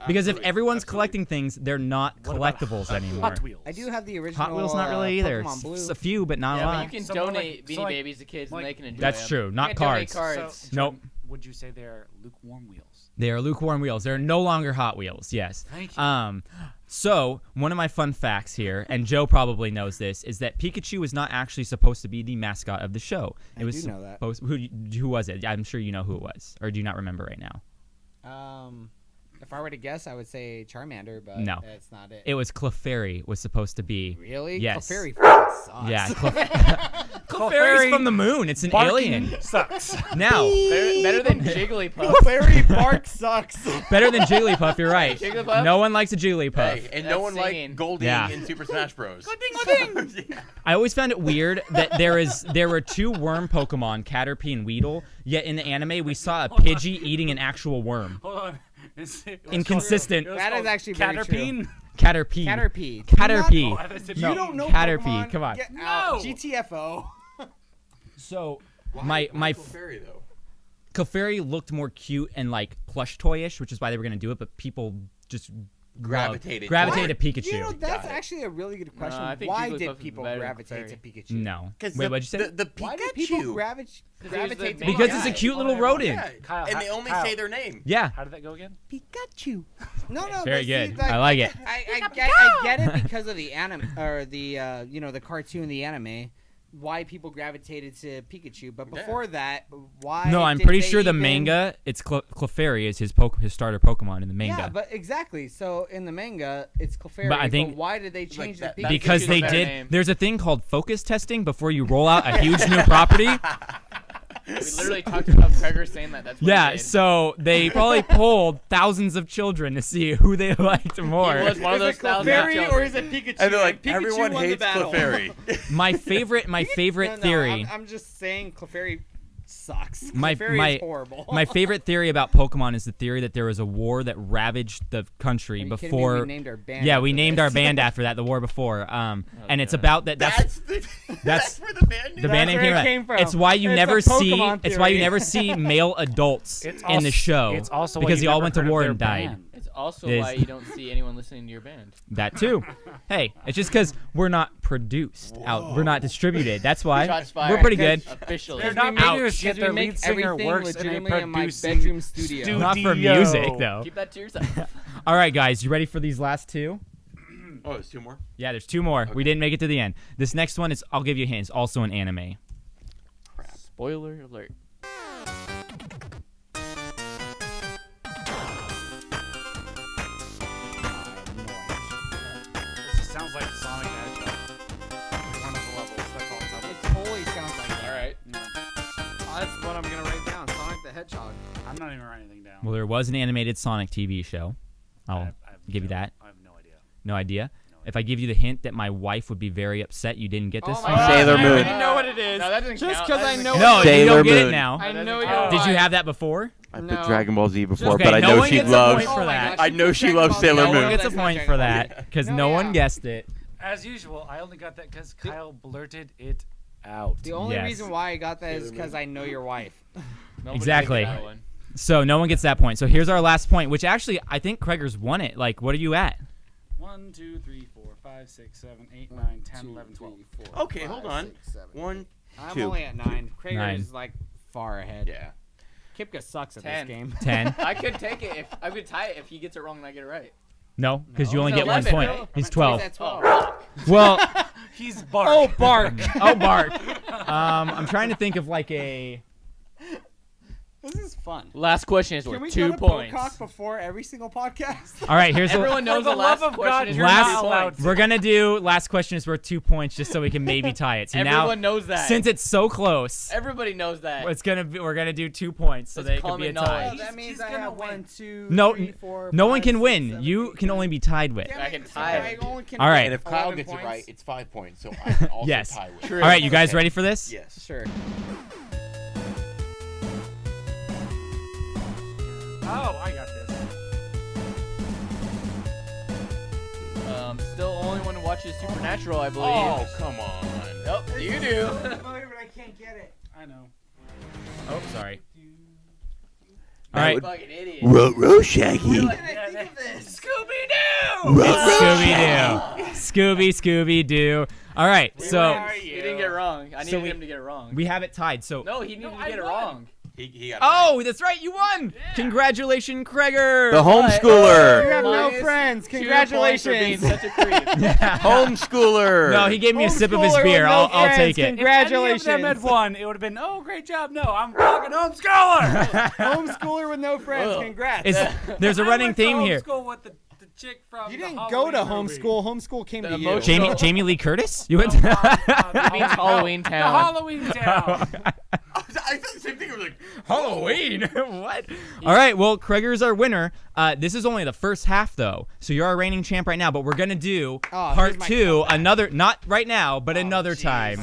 Because if Absolutely. everyone's Absolutely. collecting things, they're not What about collectibles anymore. Hot Wheels. I do have the original. Hot Wheels not really either. Pokemon Blue. It's a few, but not Yeah, a but lot. you can So more like- donate so Beanie like- Babies to kids, like- and they can enjoy That's them. true. Not You can't donate cards. cards. Nope. Would you say they're lukewarm wheels? They are lukewarm wheels. They're no longer Hot Wheels. Yes. Thank you. So one of my fun facts here, and Joe probably knows this, is that Pikachu was not actually supposed to be the mascot of the show. It I was do know that. Who was it? I'm sure you know who it was, or do you not remember right now? If I were to guess, I would say Charmander, but No. that's not it. It was Clefairy was supposed to be. Really? Yes. Clefairy fucking sucks. Yeah, Clefairy's from the moon. It's an alien. Sucks. Now, Better than Jigglypuff. Clefairy bark sucks. better than Jigglypuff. You're right. Jigglypuff? No one likes a Jigglypuff. Hey, and That's no one singing. liked Golding Yeah. in Super Smash Bros. Yeah. I always found it weird that there were two worm Pokemon, Caterpie and Weedle, yet in the anime we saw a Pidgey eating an actual worm. Hold on. It was Inconsistent. called- it was That is called actually very true. Caterpie. Caterpie. Caterpie. Caterpie. Oh, I thought it said You no. don't know Caterpie. Pokemon? Come on. Get out. No. GTFO. So Why my Clefairy, though? Clefairy looked more cute and like plush toyish, which is why they were gonna do it, but people just Gravitated to Pikachu. You know, that's Got it. actually a really good question. I think Why Jigglypuff did is people better than gravitate to Clefairy. Pikachu? No. Because Wait, what'd you say? The Pikachu. Why did people gravitate to Because Yeah. it's a cute little rodent. Yeah. Kyle, and they only Kyle. say their name. Yeah. How did that go again? Pikachu? No, no. Very but good. See, I like it. I get it because of the anime or the the cartoon, the anime. Why people gravitated to Pikachu, but before that, why? No, I'm did pretty they sure the even- manga, it's Clefairy is his starter Pokemon in the manga. Yeah, but exactly. So in the manga, it's Clefairy. But I think- why did they change that- the that's Pikachu? because Pikachu's they a better did. name. There's a thing called focus testing before you roll out a huge new property. We literally talked about Gregor saying that. That's what Yeah, he did. so they probably polled thousands of children to see who they liked more. He was one of those Is it thousands of Clefairy or children. is it Pikachu? And they're like, Pikachu everyone won the hates battle. Clefairy. My favorite No, theory. I'm just saying Clefairy sucks. My- Clefairy my- is horrible. My favorite theory about Pokemon is the theory that there was a war that ravaged the country Are you kidding me? before. We named our band Yeah, after we named this. our band after that. The war before. And it's God. about that. That's That's where the band the band name where it came came from. from. It's why you It's never a see. Pokemon It's why you theory. never see male adults It's in the show. It's also why because you they all never went to heard of war their and died. band. It's also It is- why you don't see anyone listening to your band. That too. Hey, it's just because we're not produced out. We're not distributed. That's why Shots fired. we're pretty good. Officially. They're not Ouch. produced yet. Because we Their make lead singer everything works in a legitimately in my producing bedroom studio. Not for studio. music though. Keep that to yourself. All right, guys, you ready for these last two? Oh, there's two more. Yeah, there's two more. We didn't make it to the end. This next one is. I'll give you a hint. It's also an anime. Spoiler alert. This just sounds like Sonic the Hedgehog. One of the levels. That's all it's It totally sounds like that. All right. Oh, that's what I'm gonna write down. Sonic the Hedgehog. I'm not even writing anything down. Well, there was an animated Sonic TV show. I'll I have give you no- that. I have no idea. No idea. If I give you the hint that my wife would be very upset you didn't get this Oh my one. God, Sailor I Moon. already know what it is. No, that doesn't Just count. 'cause That I doesn't know count. No, you Sailor don't get it Moon. now. I That know doesn't your count. Did you wife. have that before? I No. put Dragon Ball Z before, Okay, but I no know one she gets a loves. point for Oh my that. gosh, I you know put she Dragon loves Ball Sailor Z. No one Moon. gets a That's not point Dragon for Ball Z. that because No, no one yeah. guessed it. As usual, I only got that because Kyle blurted it out. The only Yes. reason why I got that is because I know your wife. Nobody Exactly. gets that one. So no one gets that point. So here's our last point, which actually I think Kreger's won it. Like, what are you at? 1, 2, 3, 4, 5, 6, 7, 8, 9, 10, 11, 12. Okay, hold on. One. I'm Two. only at 9. Krager 9. is like far ahead. Yeah. Kipka sucks at 10. this game. 10. I could take it if I could tie it if he gets it wrong and I get it right. No, because you No. only He's get 1 11, point. right? He's He's 12. at 12. Well, He's Bart. Oh, Bark. oh, Bart. I'm trying to think of like a. This is fun. Last question is Can we worth go 2 to points. Pocock before every single podcast? All right, here's Everyone knows For the the last love of question God, is you're worth not 2 allowed points. to. We're gonna do last question is worth 2 points just so we can maybe tie it. So Everyone now, knows that. since it's so close, Everybody knows that. we're gonna do 2 points so It's that it could be a common tie. knowledge. that means he's I gonna have win. 1, 2, No, 3, 4, no one 5, can 6, win. 7, You 8, can 9. only be tied with. Damn I it, can so tie I it. only can All right. And if Kyle 11 gets it points? right, it's 5 points. So I can also Yes. tie with. True. All right, you guys ready for this? Yes. Sure. Oh, I got this. Still only one who watches Supernatural, I believe. Oh, come on. Nope, you do. But I can't get it. I know. Oh, sorry. All right. Fucking idiot. Shaggy. Scooby-Doo. All right, so You didn't get it wrong. I So needed we- him to get it wrong. we have it tied. So No, he needed to get it wrong. He got it oh, that's right, you won! Congratulations, Kreger. The You homeschooler. have no Minus friends. 2 points for being Congratulations. such a creep. Homeschooler. No, he gave me a sip of his Homeschooler beer. with no I'll friends. take it. Congratulations. If any of them had won, it would have been, oh, great job. No, I'm fucking homeschooler. Homeschooler with no friends. Ugh. Congrats. There's a I running went to theme here. homeschool with the chick from You the didn't go to Halloween movie. homeschool. Homeschool came The to you. emotional- Jamie Lee Curtis? You went The means Halloween The Town. Halloween Town. I thought the same thing. I was like, Halloween? What? All right, well, Kreger's our winner. This is only the first half, though. So you're our reigning champ right now, but we're going to do Oh, part here's my 2, comeback. another, not right now, but another time.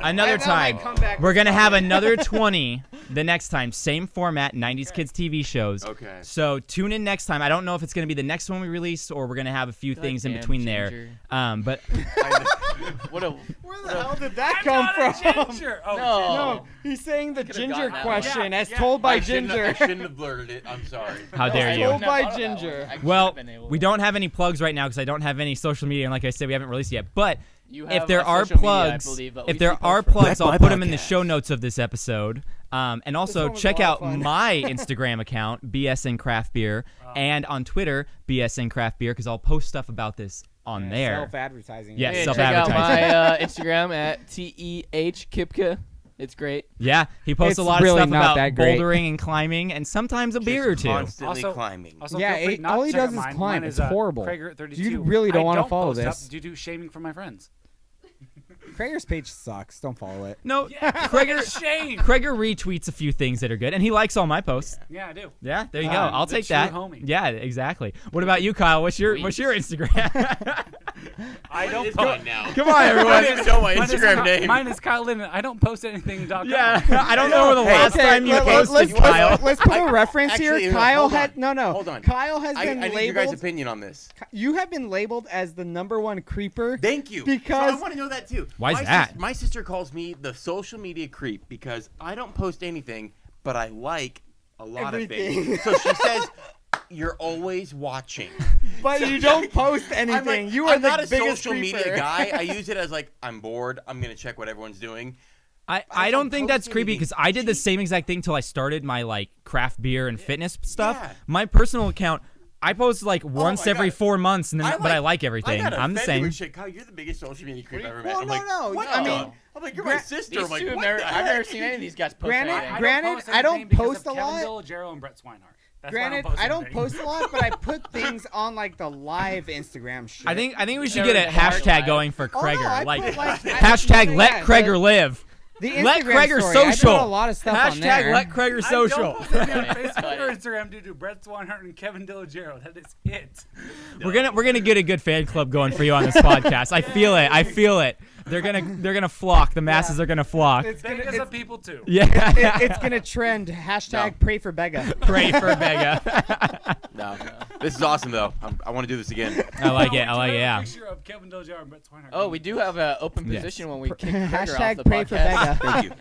Another I know my time. comeback We're was going to have coming. another 20 the next time. Same format, 90s Kids TV shows. Okay. So tune in next time. I don't know if it's going to be the next one we release or we're going to have a few things in Goddamn between ginger. there. But What a Where the hell did that I'm come not from? a ginger. Oh, No. No, he's saying the Could've ginger gotten that question one. as Yeah, told by I shouldn't Ginger. have blurted it. I'm sorry. how dare I you? Told wouldn't by have thought of that one. Ginger. I should've Well, been able we to. don't have any plugs right now because I don't have any social media, and like I said, we haven't released it yet. But You if have there a are social media, I plugs, believe, but if we there see are posts from plugs, That's I'll my put them in the podcast. show notes of this episode. And also one was check a lot out of fun. my Instagram account, BSN Craft Beer, and on Twitter, BSN Craft Beer, because I'll post stuff about this on there. Self-advertising. Yeah, Hey, check self-advertising. out my Instagram at TEH Kipka. It's great. Yeah, he posts It's a lot really of stuff not about that great. bouldering and climbing, and sometimes a beer or Just two. Constantly Also- climbing. Also, Yeah, feel free it- not all to he check does out is mine. climb. Mine It's is, horrible. Krager32. You really don't I wanna follow post up this. due to shaming from my friends. Krager's page sucks. Don't follow it. No, Yeah, Kreger, shame. Kreger retweets a few things that are good, and he likes all my posts. Yeah, I do. Yeah, there you go. Um, I'll the take true that. homie. Yeah, exactly. What about you, Kyle? What's your Instagram? I don't It's post. fine now. Come on, everyone. Just know my Mine is Instagram Ky- name. Mine is Kyle Linden. I don't post anything.com. Yeah, I don't know the Hey, last time you let's, posted, Kyle. let's put a reference Actually, here. no, Kyle hold had on. no. Hold on. Kyle has I been need your guys' labeled. opinion on this. You have been labeled as the #1 creeper. Thank you. Because- so I want to know that too. Why is my that? My sister calls me the social media creep because I don't post anything, but I like a lot Everything. of things. So she says, "You're always watching." But you don't post I'm anything. like, You are I'm the not a biggest social creeper. media guy. I use it as like I'm bored. I'm gonna check what everyone's doing. I don't think that's post creepy anything. because I did the She- same exact thing till I started my like craft beer and fitness stuff. Yeah. My personal account, I post like once my every God. 4 months, and then but I like I everything. got I'm the offended same. with shit. Kyle, you're the biggest social media creep I've ever met. Well, I'm no, like, no. what I the- mean, I'm like, you're my sister. These I'm like, two have what never, the I've never heck? seen any of these guys post Granted- anything. Granted, post I don't anything because post of a Kevin lot. Janero and Brett Swinehart. That's why Granted, post I don't anything. post a lot, but I put things on like the live Instagram shit. I think we should Never get a been hard hashtag live. going for Oh, no, Kreger, I like put, like, hashtag yeah, let yeah, Kreger live. The Let Instagram Kreger story, I social. put a lot of stuff on Hashtag there. let Kreger I social. don't post anything on Yeah, Facebook but- or Instagram due to Brett Swinehart and Kevin Dilligero. That is it. We're gonna get a good fan club going for you on this podcast. I feel it. I feel it. They're gonna flock. The masses are gonna flock. It's gonna, Vegas it's, of people too. Yeah. it's gonna trend. Hashtag No. pray for Bega. Pray for Bega. No, this is awesome though. I want to do this again. I like it. Do I like it. you have a Yeah. picture of Kevin Dilligero and Brett Swinehart. Oh, we do have an open Yes. position when we kick Kreger off Hashtag the pray for podcast. Bega. Thank you.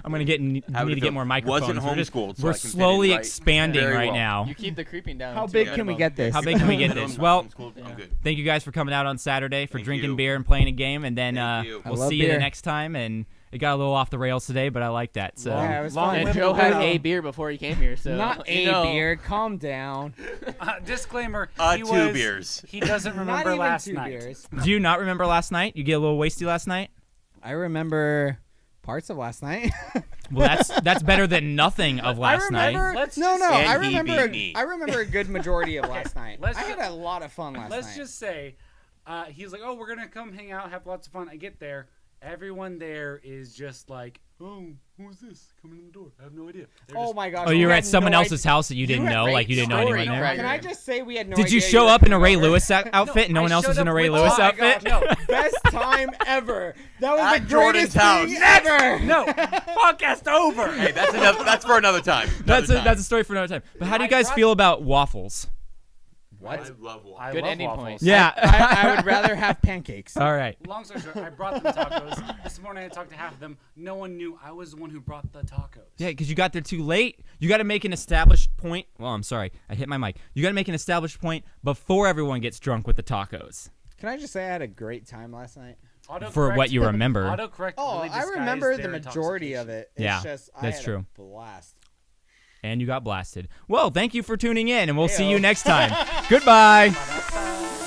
I'm gonna need How would to it get feel? more microphones. Wasn't homeschooled, so We're I can fit in slowly right- expanding very right well. now. You keep the creeping down. How too. big can we get this? How big can we get I'm this? not Well, homeschooled, I'm good. thank you guys for coming out on Saturday for Thank drinking you. beer and playing a game, and then Thank you. I we'll love see you the beer. next time. And it got a little off the rails today, but I like that. So Yeah, it was Long fun. And live Joe the had world. a beer before he came here, so Not you a know. beer. Calm down. Disclaimer. he 2 was- beers. He doesn't Not remember even last 2 night. beers. do you not remember last night? You get a little wasty last night. I remember parts of last night. Well, that's better than nothing of last night. Let's No, just- no. And I he remember. beat me. I remember a good majority of last night. let's I had ju- a lot of fun last Let's night. just say, he's like, "Oh, we're gonna come hang out, have lots of fun." I get there, everyone there is just like, oh, who's this coming in the door? I have no idea. They're Oh just- my gosh. Oh, you we were had at someone no else's house that you didn't had know, great like you didn't know story. anyone there. Can I just say we had no Did idea you show were up in a coming Ray over? Lewis outfit and no I one else showed was in a up Ray with- Lewis oh my outfit? gosh, no. Best time ever. That was At the Jordan's greatest house. thing ever. No, podcast over. Hey, that's for another time. That's Another a story for another time. But how do you I guys brought- feel about waffles? I love waffles. I Good love ending waffles. point. Yeah. I would rather have pancakes. All right. Long story short, I brought them tacos. This morning I talked to half of them. No one knew I was the one who brought the tacos. Yeah, because you got there too late. You got to make an established point. Well, I'm sorry. I hit my mic. You got to make an established point before everyone gets drunk with the tacos. Can I just say I had a great time last night? For what you remember. Autocorrect Oh, really I disguised remember the their majority of intoxication. it. It's Yeah, just, I that's had true. A blast. And you got blasted. Well, thank you for tuning in, and we'll see Heyo. you next time. Goodbye. Ba-da-ba.